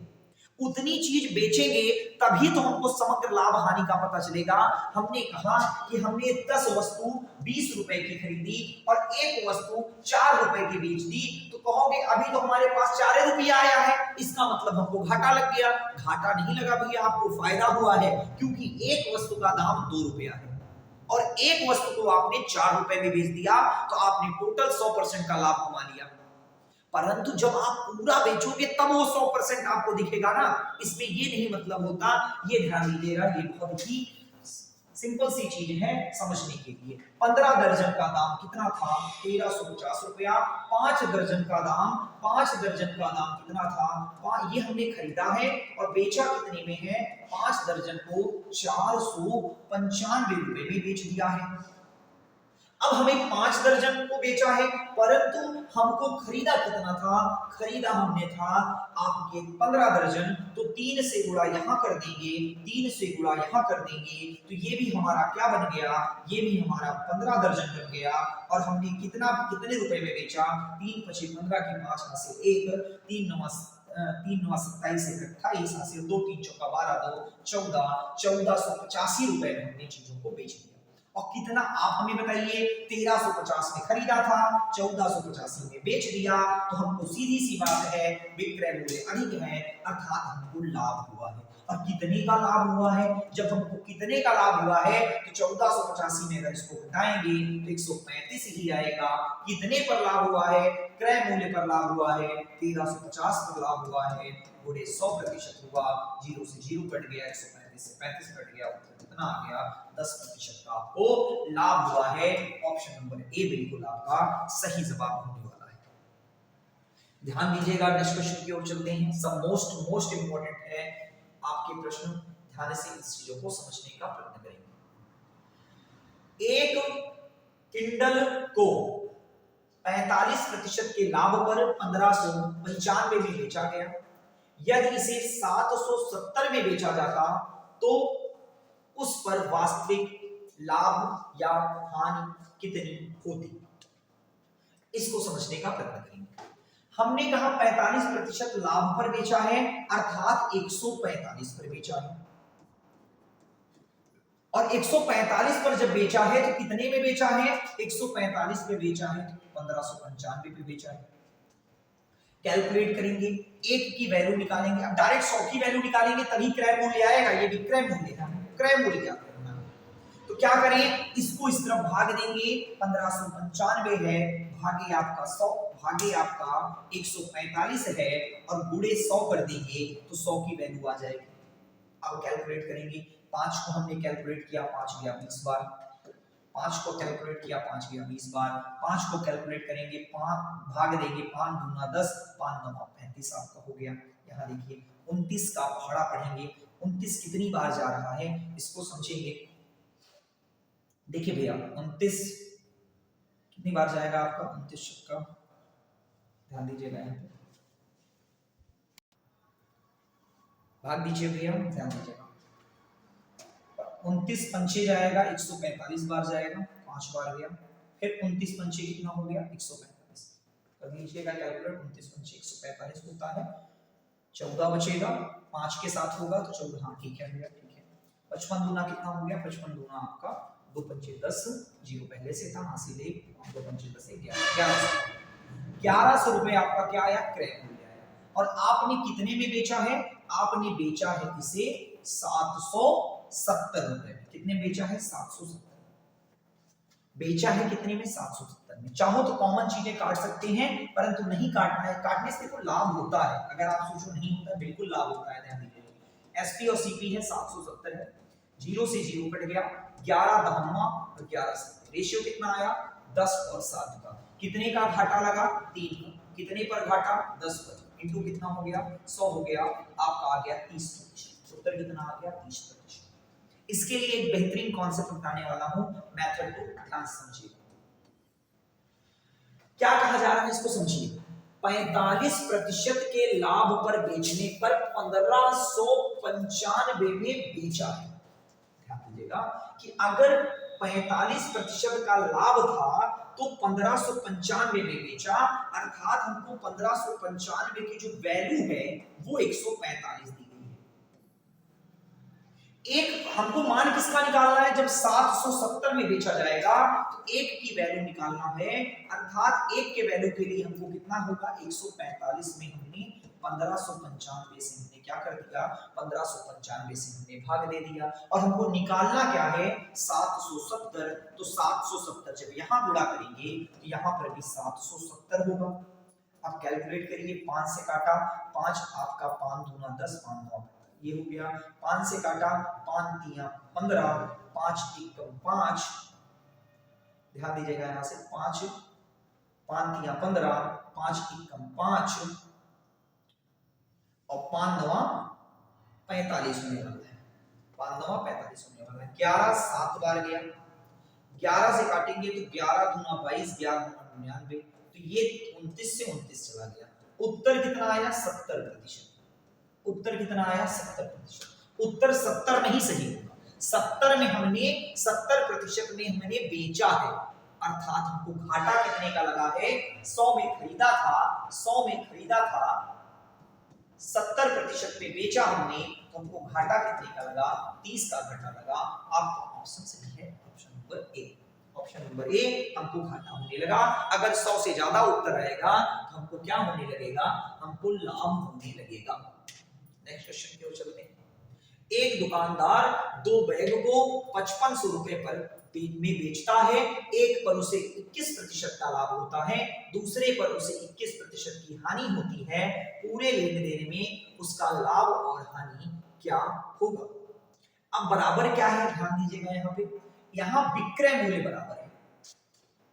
Speaker 1: उतनी चीज बेचेंगे तभी तो हमको समग्र लाभ हानि का पता चलेगा। हमने कहा कि हमने 10 वस्तु 20 रुपए की खरीदी और एक वस्तु 4 रुपए की बेच दी, तो कहोगे अभी तो हमारे पास 4 रुपया आया है, इसका मतलब हमको घाटा लग गया। घाटा नहीं लगा भैया, आपको फायदा हुआ है, क्योंकि एक वस्तु का दाम 2 रुपया है और एक वस्तु को आपने 4 रुपए में बेच दिया, तो आपने टोटल 100% का लाभ कमा लिया। परंतु जब आप पूरा बेचोगे तब वो 100% आपको दिखेगा ना, इसमें ये नहीं मतलब होता, ये ध्यान दीजिएगा, ये बहुत ही सिंपल सी चीज है समझने के लिए। 15 दर्जन का दाम कितना था? 1350 रुपया। 5 दर्जन का दाम, 5 दर्जन का दाम कितना था? ये हमने खरीदा है और बेचा कितने में है? 5 दर्जन को 495 रुपए में बेच दिया है। अब हमें 5 दर्जन को बेचा है, परंतु हमको खरीदा कितना था? खरीदा हमने था आपके 15 दर्जन, तो 3 से गुणा यहां कर देंगे, 3 से गुणा यहां कर देंगे, तो ये भी हमारा क्या बन गया? ये भी हमारा 15 दर्जन बन गया। और हमने कितने रुपए में बेचा? 3 पचे 15 की 5 हाथ से 1, 3 9 27 1 28 हाथ से 2 3 चौका 12 2 14, 1485 रुपए में हमने चीजों को बेच दिया। और कितना आप हमें बताइए? 1350 में खरीदा था, 1485 में बेच दिया, तो हमको सीधी सी बात है विक्रय मूल्य अधिक है, अर्थात हमको लाभ हुआ है। और कितने का लाभ हुआ है? जब हमको कितने का लाभ हुआ है तो 1485 में अगर इसको घटाएंगे तो 135 ही आएगा। कितने पर लाभ हुआ है? क्रय मूल्य पर लाभ हुआ है, 1350 पर लाभ हुआ है, गुणे 100% हुआ, 0 से 0 कट गया, 135 से 35 कट गया, कितना आ गया? 10% का आपको लाभ हुआ है। ऑप्शन नंबर ए बिल्कुल आपका सही जवाब होने वाला है। ध्यान दीजिएगा, नेक्स्ट क्वेश्चन की ओर चलते हैं। सब मोस्ट इंपॉर्टेंट है आपके प्रश्न, ध्यान से इन चीजों को समझने का प्रयत्न करेंगे। एक किंडल को 45% के लाभ पर 1595 में बेचा गया। यदि इसे 770 में बेचा जाता तो उस पर वास्तविक लाभ या हानि कितनी होती? इसको समझने का प्रयत्न करेंगे। हमने कहा 45% लाभ पर बेचा है, अर्थात 145 पर बेचा है। और 145 पर जब बेचा है तो कितने में बेचा है? 145 पे बेचा है तो 1595 पे बेचा है। कैलकुलेट करेंगे, एक की वैल्यू निकालेंगे। अब डायरेक्ट 100 की वैल्यू निकालेंगे तभी क्रय मूल्य आएगा, ये विक्रय मूल्य है, क्रय मूल्य क्या करना है? तो क्या करें, इसको इस तरफ भाग देंगे, 1595 है भागे आपका 100, भागे आपका 145 है और गुणे 100 कर देंगे तो 100 की वैल्यू आ जाएगी। अब कैलकुलेट करेंगे, 5 को हमने कैलकुलेट किया, 5 गया 20 बार, 5 को कैलकुलेट किया, 5 गया 20 बार, 5 को कैलकुलेट करेंगे, 5 भाग देंगे, 5 दूना 10, 5 9 35 आपका हो गया। यहाँ देखिए 29 का भाड़ा पढ़ेंगे, 29 कितनी बार जा रहा है इसको समझेंगे। देखिए भैया 29 कितनी बार जाएगा आपका? 29 का ध्यान दीजिएगा, यहाँ पे भाग दीजिए भैया, ध्यान दीजिएगा। 29 पंचे जाएगा, 145 बार जाएगा, 5 बार गया, फिर 29 पंचे कितना हो गया? 145 कर लीजिएगा कैलकुलेट। 29 पंचे 145 होता है, 14 बचेगा, 5 के साथ होगा तो 14, हाँ ठीक है भैया ठीक है। 55 दूना कितना हो गया? 55 दूना आपका 2 पंचे 10, 0 पहले से था, हासिल 1, 2 पंचे 10 1100 रुपए आपका क्या आया? क्रय मूल्य आया। और आपने कितने में बेचा है? आपने बेचा है इसे 770 रुपए में। कितने बेचा है? 770। बेचा है कितने में? 770 में। चाहो तो कॉमन चीजें काट सकते हैं, परंतु नहीं काटना है, काटने से देखो लाभ होता है। अगर आप सोचो नहीं होता है, बिल्कुल लाभ होता है। ध्यान दीजिए, एसपी और सीपी है 770 है, 0 से 0 कट गया, 11 दहम्मा और 11 70, रेशियो कितना आया? 10 और 7 का। कितने का घाटा लगा? 3 का। कितने पर घाटा? 10 पर। इंटू कितना हो गया? 100 हो गया, आपका आ गया 30%। उत्तर कितना आ गया? 30%। इसके लिए एक बेहतरीन कॉन्सेप्ट बताने वाला हूं, मेथड को ध्यान से समझिए। क्या कहा जा रहा है इसको समझिए। 45% के लाभ पर बेचने पर 1595 में बेचा है। ध्यान दीजिएगा कि अगर 45% का लाभ था तो 1595 में बेचा, अर्थात हमको 1595 की जो वैल्यू है वो 145 दी गई है। एक हमको मान किसका निकालना है? जब 770 में बेचा जाएगा तो एक की वैल्यू निकालना है, अर्थात एक के वैल्यू के लिए हमको कितना होगा? 145 में हमने 1595 से हमने क्या कर दिया? 1595 से हमने भाग दे दिया। और हमको निकालना क्या है? 770। तो 770 जब यहां गुणा करेंगे तो यहां पर भी 770 होगा। अब कैलकुलेट करिए, 5 से काटा, 5 आपका 5 दूना 10, 5 9, ये हो गया। 5 से काटा, 5 3 15, 5 एकम 5, ध्यान दीजिएगा यहां से 5 5 तिया 15, 5 एकम 5 और 5 नवा 45 होने वाला है, 5 नवा 45 होने वाला है। 11 7 बार गया, 11 से काटेंगे तो 11 दूना 22, 11 दूना 99, तो ये 29 से 29 चला गया। उत्तर कितना आया? 70%। उत्तर कितना आया? 70%। उत्तर 70 नहीं सही होगा। 70 में हमने 70% में हमने बेचा है, अर्थात हमको घाटा कितने का लगा है? 100 में खरीदा था, 100 में खरीदा था, 70% पे बेचा हमने, तो हमको घाटा कितने का लगा? 30 का घाटा लगा। आपका ऑप्शन सही है, option number A. Option number A, हमको घाटा होने लगा। अगर 100 से ज्यादा उत्तर आएगा तो हमको क्या होने लगेगा? हमको लाभ होने लगेगा। नेक्स्ट क्वेश्चन की ओर चलते हैं। एक दुकानदार 2 बैग को 5500 रुपए पर में बेचता है। एक पर उसे 21% का लाभ होता है, दूसरे पर उसे 21% की हानि होती है। पूरे लेन देन में उसका लाभ और हानि क्या होगा? अब बराबर क्या है? ध्यान दीजिएगा यहाँ पे, यहाँ विक्रय मूल्य बराबर है।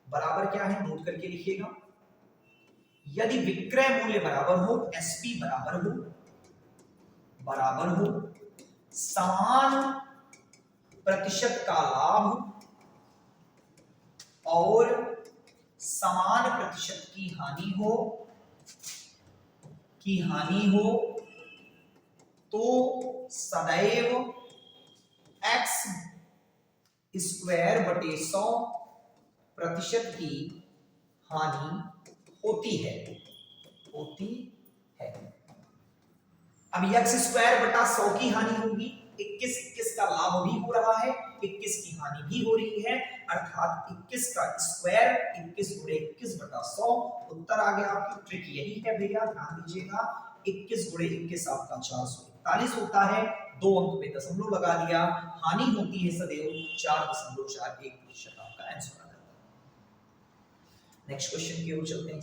Speaker 1: बराबर क्या है? नोट करके लिखिएगा। यदि विक्रय मूल्य बराबर हो, एसपी बराबर हो, समान प्रतिशत का लाभ और समान प्रतिशत की हानि हो तो सदैव x स्क्वायर बटे 100% की हानि होती है। अब x स्क्वायर बटा 100 की हानि होगी, 21 का लाभ भी हो रहा है, 21 की हानि भी हो रही है, अर्थात 21 का स्क्वायर 21 गुणे 21 बटा 100। उत्तर आ गया। आपकी ट्रिक यही है भैया, ध्यान दीजिएगा। 21 गुणे 21 आपका 441 होता है, 2 अंक पे दशमलव लगा दिया। हानि होती है सदैव 4.41%। आपका आंसर आ जाता है। नेक्स्ट क्वेश्चन की ओर चलते हैं।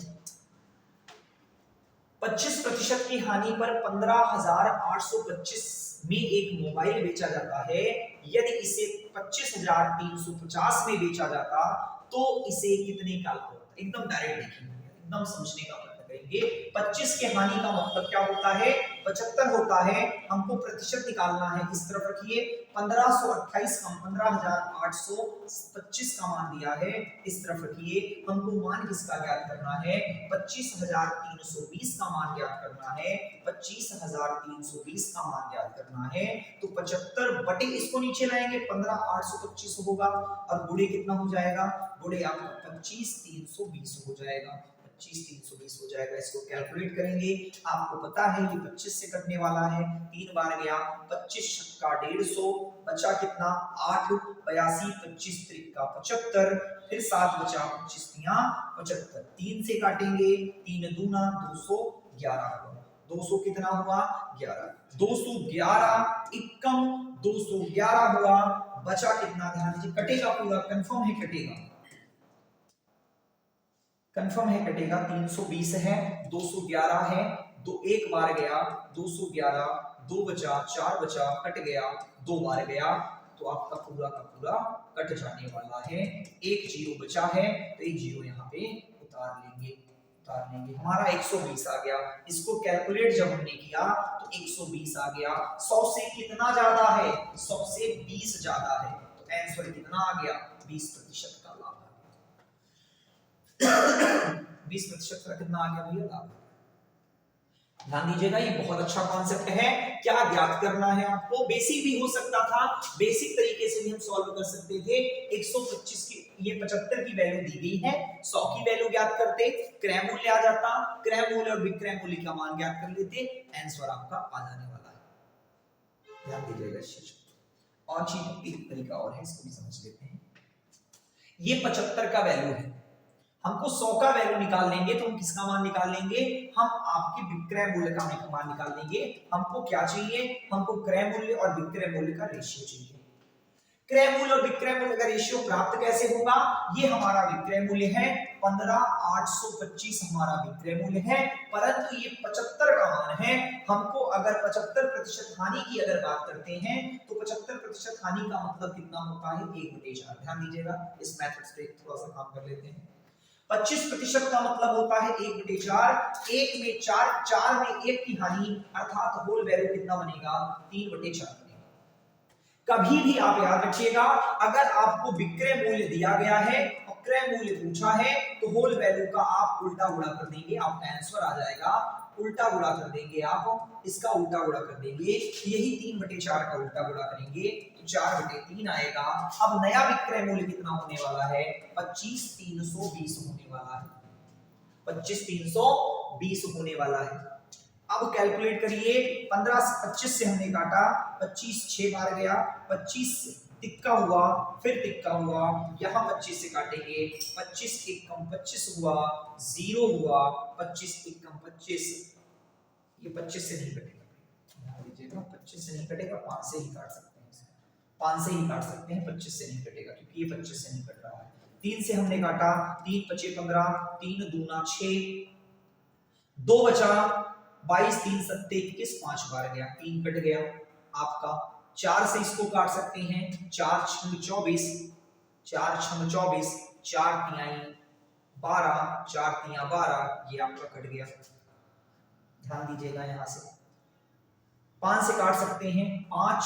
Speaker 1: 25% की हानि पर 15,825 में एक मोबाइल बेचा जाता है। यदि इसे 25,350 में बेचा जाता तो इसे कितने का लाभ होता? एकदम डायरेक्ट देखेंगे, एकदम समझने का प्रयत्न करेंगे। 25 के हानि का मतलब क्या होता है? 75 होता है। हमको प्रतिशत निकालना है, इस तरफ रखिए। 1528 का 15,825 का मान दिया है, इस तरफ रखिए। हमको मान किसका ज्ञात करना है? 25,320 का मान ज्ञात करना है। 25,320 का मान ज्ञात करना है। तो 75 बटे इसको नीचे लाएंगे, 15,825 होगा, और गुणे कितना हो जाएगा? गुणे आपका 25,320 हो जाएगा। 25,320 हो जाएगा। इसको कैलकुलेट करेंगे। आपको पता है ये 25 से कटने वाला है, 3 बार गया, 25 का 150, बचा कितना? 8, 82, 25 त्रिका 75, फिर 7 बचा, 25 तिया 75, 3 से काटेंगे, 3 दूना 211, 200 कितना हुआ? 11, 211 एकम 211 हुआ। बचा कितना? ध्यान दीजिए, कटेगा पूरा, कंफर्म है कटेगा, कंफर्म है कटेगा। 320 है, 211 है, दो एक बार गया, 211, 2 बचा, 4 बचा, कट गया, 2 बार गया, तो आपका पूरा का पूरा कट जाने वाला है। एक जीरो बचा है, तो एक जीरो यहाँ पे उतार लेंगे। हमारा 120 आ गया। इसको कैलकुलेट जब हमने किया तो 120 आ गया। 100 से कितना ज्यादा है? 100 से 20 ज्यादा है, तो आंसर कितना आ गया? 20% का लाभ आ गया। 20% का कितना आ गया भैया? लाभ। ध्यान दीजिएगा, ये बहुत अच्छा कॉन्सेप्ट है। क्या ज्ञात करना है आपको? बेसिक भी हो सकता था, बेसिक तरीके से भी हम सॉल्व कर सकते थे। 125 की, ये 75 की वैल्यू दी गई है, 100 की वैल्यू ज्ञात करते, क्रय मूल्य आ जाता, क्रय मूल्य और विक्रय मूल्य का मान ज्ञात कर लेते, आंसर आपका आ जाने वाला है। ध्यान दीजिएगा इस चीज को। और चीज एक तरीका और है, इसको भी समझ लेते हैं। ये 75 का वैल्यू है, हमको 100 का वैल्यू निकाल लेंगे तो हम किसका मान निकाल लेंगे? हम आपके विक्रय मूल्य का मान निकाल लेंगे। हमको क्या चाहिए? हमको क्रय मूल्य और विक्रय मूल्य का रेशियो चाहिए। क्रय मूल्य और विक्रय मूल्य का रेशियो प्राप्त कैसे होगा? ये हमारा विक्रय मूल्य है 15,825 हमारा विक्रय मूल्य है, परंतु ये 75 का मान है। हमको अगर 75% हानि की अगर बात करते हैं तो 75% हानि का मतलब कितना होता है? 1/4। ध्यान दीजिएगा, इस मेथड्स पे थोड़ा सा काम कर लेते हैं। 25% का मतलब होता है 1/4। एक में 4 में 1 की हानि अर्थात होल वैल्यू कितना बनेगा? 3/4। कभी भी आप याद रखिएगा, अगर आपको विक्रय मूल्य दिया गया है और क्रय मूल्य पूछा है तो होल वैल्यू का आप उल्टा गुणा कर देंगे, आपका आंसर आ जाएगा। उल्टा गुणा कर देंगे आप, इसका उल्टा गुणा कर देंगे, यही 3/4 का उल्टा गुणा करेंगे तो 4/3 आएगा। अब नया विक्रय मूल्य कितना होने वाला है? 25,320 होने वाला है। 25,320 होने वाला है। अब कैलकुलेट करिए, 15 से 25 से हमने काटा, 25 6 बार गया, 25 तिक्का हुआ, फिर तिक्का हुआ, यहाँ 25 से काटेंगे, 25 एक कम 25 हुआ, 0 हुआ, 25 एक कम 25, ये 25 से नहीं कटेगा, ध्यान दीजिएगा, 25 से नहीं कटेगा, 5 से ही काट सकते हैं, 5 से ही काट सकते हैं, 25 से नहीं कटेगा क्योंकि ये 25 से नहीं कट रहा है। 3 से हमने काटा, 3 5 15, 3 दूना 6, 2 बचा, 22 3 7 21, 5 बार गया, 3 कट गया आपका। 4 से इसको काट सकते हैं, 4 6 24, 4 6 24, 4 तिहाई 12, 4 तिया 12, ये आपका कट गया। ध्यान दीजिएगा, यहां से 5 से काट सकते हैं, 5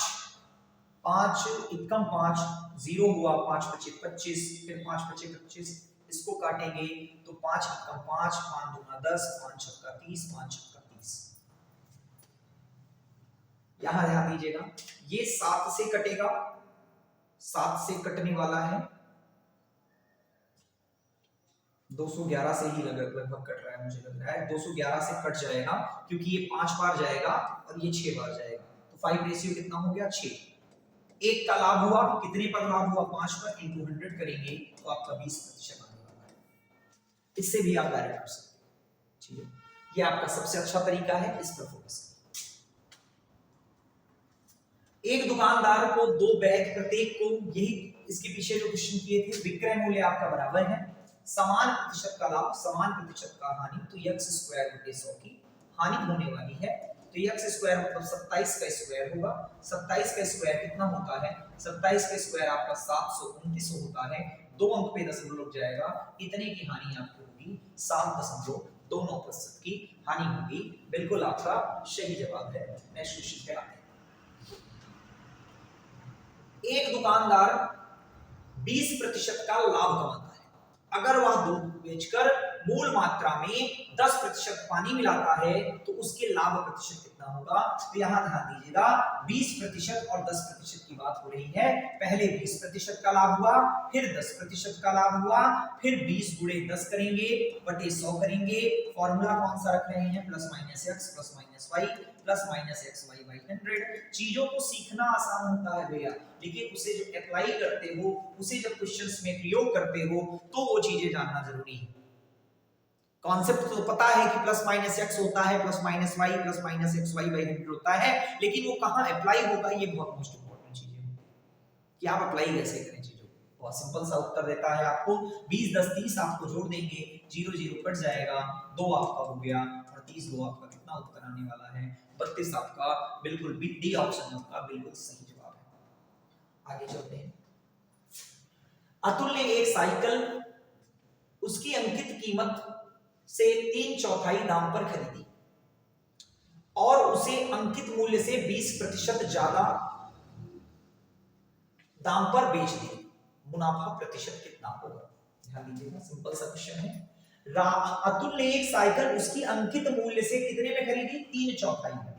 Speaker 1: 5 एकम 5, 0 हुआ, 5 25 25, फिर 5 25 25, इसको काटेंगे तो 5 एकम 5, 5 दूना 10, 5 छक्का 30, 5 छक्का 30। यहां ध्यान दीजिएगा, ये 7 से कटेगा, 7 से कटने वाला है, 211 से ही लगभग कट रहा है, मुझे लग रहा है 211 से कट जाएगा क्योंकि ये 5 बार जाएगा और ये 6 बार जाएगा, तो 5 रेशियो कितना हो गया? 6। एक का लाभ हुआ, कितने पर लाभ हुआ? 5 पर, इंटू 100 करेंगे तो आपका 20% आने वाला है। इससे भी आप डायरेक्ट कर सकते हैं, ठीक है, ये आपका सबसे अच्छा तरीका है, इस पर फोकस करें। एक दुकानदार को 2 बैग, प्रत्येक को, यही इसके पीछे जो क्वेश्चन किए थे, विक्रय मूल्य आपका बराबर है, समान प्रतिशत का लाभ, समान प्रतिशत का हानि, तो x² की हानि होने वाली है, तो x² मतलब 27 का स्क्वायर होगा। 27 का स्क्वायर कितना होता है? 27 का स्क्वायर आपका 729 होता है, 2 अंक पे दशमलव लग जाएगा, इतने की हानि आपको होगी, 7.29% की हानि होगी। बिल्कुल आपका सही जवाब है। नेक्स्ट क्वेश्चन पे आते हैं। एक दुकानदार 20% का लाभ कमाता है। अगर वह दूध बेचकर मूल मात्रा में 10% पानी मिलाता है तो उसके लाभ प्रतिशत कितना होगा? तो यहां ध्यान दीजिएगा, 20% और 10% की बात हो रही है। पहले 20% का लाभ हुआ, फिर 10% का लाभ हुआ, फिर 20 गुणे 10 करेंगे बटे 100 करेंगे। फॉर्मूला कौन सा रख रहे हैं? Plus minus X plus minus Y plus minus X Y by 100। चीजों को सीखना आसान होता है भैया, लेकिन उसे जो अप्लाई करते हो, उसे जब क्वेश्चंस में प्रयोग करते हो तो वो चीजें जानना जरूरी है। कॉन्सेप्ट तो पता है कि प्लस माइनस एक्स होता है, plus minus Y plus minus X Y by 100 होता है, लेकिन वो कहां अप्लाई होगा ये बहुत मोस्ट इंपॉर्टेंट चीज है कि आप अप्लाई कैसे करें चीजों को। बहुत सिंपल सा उत्तर देता है आपको, 20 10 30 आपको जोड़ देंगे, 0 0 कट जाएगा, 2 आपका हो गया और 30 2 आपका कितना उत्तर आने वाला है? 32 आपका बिल्कुल डी ऑप्शन आपका बिल्कुल सही जवाब है। आगे चलते हैं। अतुल ने एक साइकिल उसकी अंकित कीमत से 3/4 दाम पर खरीदी और उसे अंकित मूल्य से 20% ज्यादा दाम पर बेच दी, मुनाफा प्रतिशत कितना होगा? ध्यान दीजिएगा, सिंपल सा क्वेश्चन है। अतुल ने एक साइकिल उसकी अंकित मूल्य से कितने में खरीदी? 3/4 में।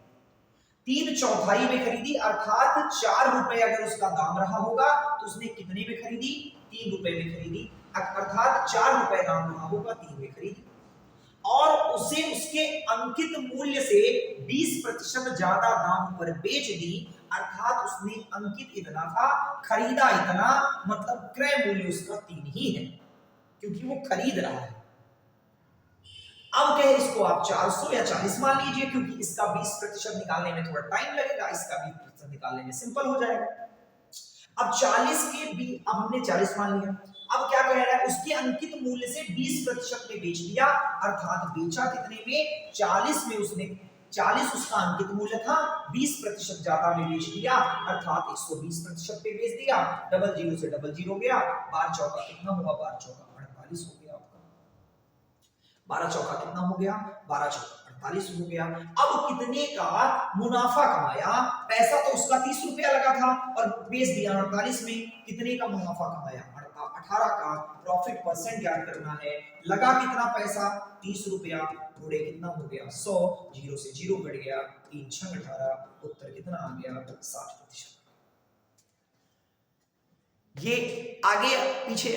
Speaker 1: 3/4 में खरीदी, अर्थात 4 रुपए अगर उसका दाम रहा होगा तो उसने कितने में खरीदी? 3 रुपए में खरीदी, अर्थात 4 रुपए दाम रहा होगा, 3 में खरीदी, और उसे उसके अंकित मूल्य से 20% ज्यादा दाम पर बेच दी, अर्थात उसने अंकित इतना था, खरीदा इतना, मतलब क्रय मूल्य उसका 3 ही है क्योंकि वो खरीद रहा है। अब कहे इसको आप 400 या 40 मान लीजिए, क्योंकि इसका 20% निकालने में थोड़ा टाइम लगेगा, इसका 20% निकालने में सिंपल हो जाएगा। अब 40 के भी, अब हमने 40 मान लिया, अब क्या कह रहा है, उसके अंकित मूल्य से 20% में बेच दिया, अर्थात बेचा कितने में, 40 में उसने, 40 उसका अंकित मूल्य था, 20% ज्यादा में बेच दिया, अर्थात 120% पे बेच दिया, डबल जीरो से डबल जीरो गया, 12 चौका कितना हुआ, 12 चौका 48 हो गया आपका, 12 चौका कितना हो गया, 12 चौका 48 हो गया। अब कितने का मुनाफा कमाया, पैसा तो उसका 30 रुपया लगा था और बेच दिया 48 में, कितने का मुनाफा कमाया, 18 का प्रॉफिट परसेंट ज्ञात करना है, लगा कितना पैसा, 30 रुपया, गुणे कितना हो गया 100, जीरो से जीरो कट गया, 3 6 18, उत्तर कितना आ गया 60%। ये आगे पीछे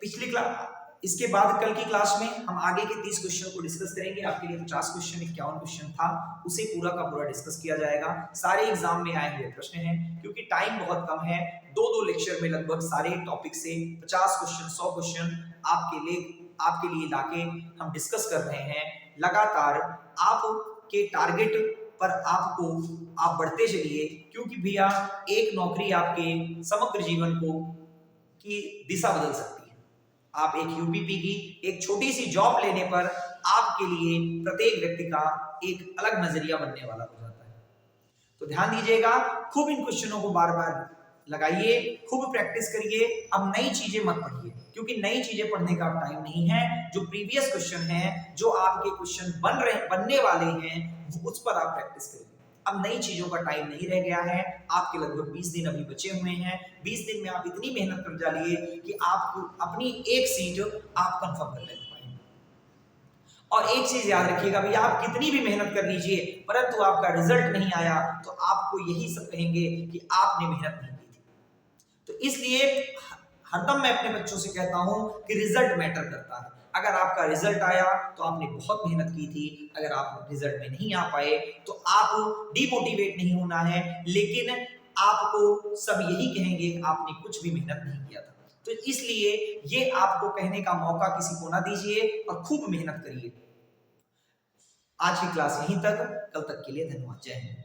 Speaker 1: पिछली क्लास, इसके बाद कल की क्लास में हम आगे के 30 क्वेश्चन को डिस्कस करेंगे। आपके लिए 50 क्वेश्चन 51 क्वेश्चन था, उसे पूरा का पूरा डिस्कस किया जाएगा। सारे एग्जाम में आए हुए प्रश्न हैं, क्योंकि टाइम बहुत कम है, दो लेक्चर में लगभग सारे टॉपिक से 50 क्वेश्चन 100 क्वेश्चन आपके लिए लाके हम डिस्कस कर रहे हैं। लगातार आपके टारगेट पर आप बढ़ते चलिए, क्योंकि भैया एक नौकरी आपके समग्र जीवन को की दिशा बदल सकती है। आप एक यूपीपी की एक छोटी सी जॉब लेने पर आपके लिए प्रत्येक व्यक्ति का एक अलग नजरिया बनने वाला हो जाता है। तो ध्यान दीजिएगा, खूब इन क्वेश्चनों को बार बार लगाइए, खूब प्रैक्टिस करिए। अब नई चीजें मत पढ़िए, क्योंकि नई चीजें पढ़ने का टाइम नहीं है। जो प्रीवियस क्वेश्चन है, जो आपके क्वेश्चन बनने वाले हैं, उस पर आप प्रैक्टिस करिए। अब नई चीजों का टाइम नहीं रह गया है। आपके लगभग 20 दिन अभी बचे हुए हैं। 20 दिन में आप इतनी मेहनत कर डालिए कि आप अपनी एक सीट आप कंफर्म कर ले पाएंगे। और एक चीज याद रखिएगा भैया, आप कितनी भी मेहनत कर लीजिए, परंतु आपका रिजल्ट नहीं आया तो आपको यही सब कहेंगे कि आपने मेहनत नहीं की थी। तो इसलिए हरदम मैं अपने बच्चों से कहता हूं कि रिजल्ट मैटर करता है। अगर आपका रिजल्ट आया तो आपने बहुत मेहनत की थी, अगर आप रिजल्ट में नहीं आ पाए तो आप डिमोटिवेट नहीं होना है, लेकिन आपको सब यही कहेंगे कि आपने कुछ भी मेहनत नहीं किया था। तो इसलिए ये आपको कहने का मौका किसी को ना दीजिए और खूब मेहनत करिए। आज की क्लास यहीं तक, कल तक के लिए धन्यवाद, जय हिंद।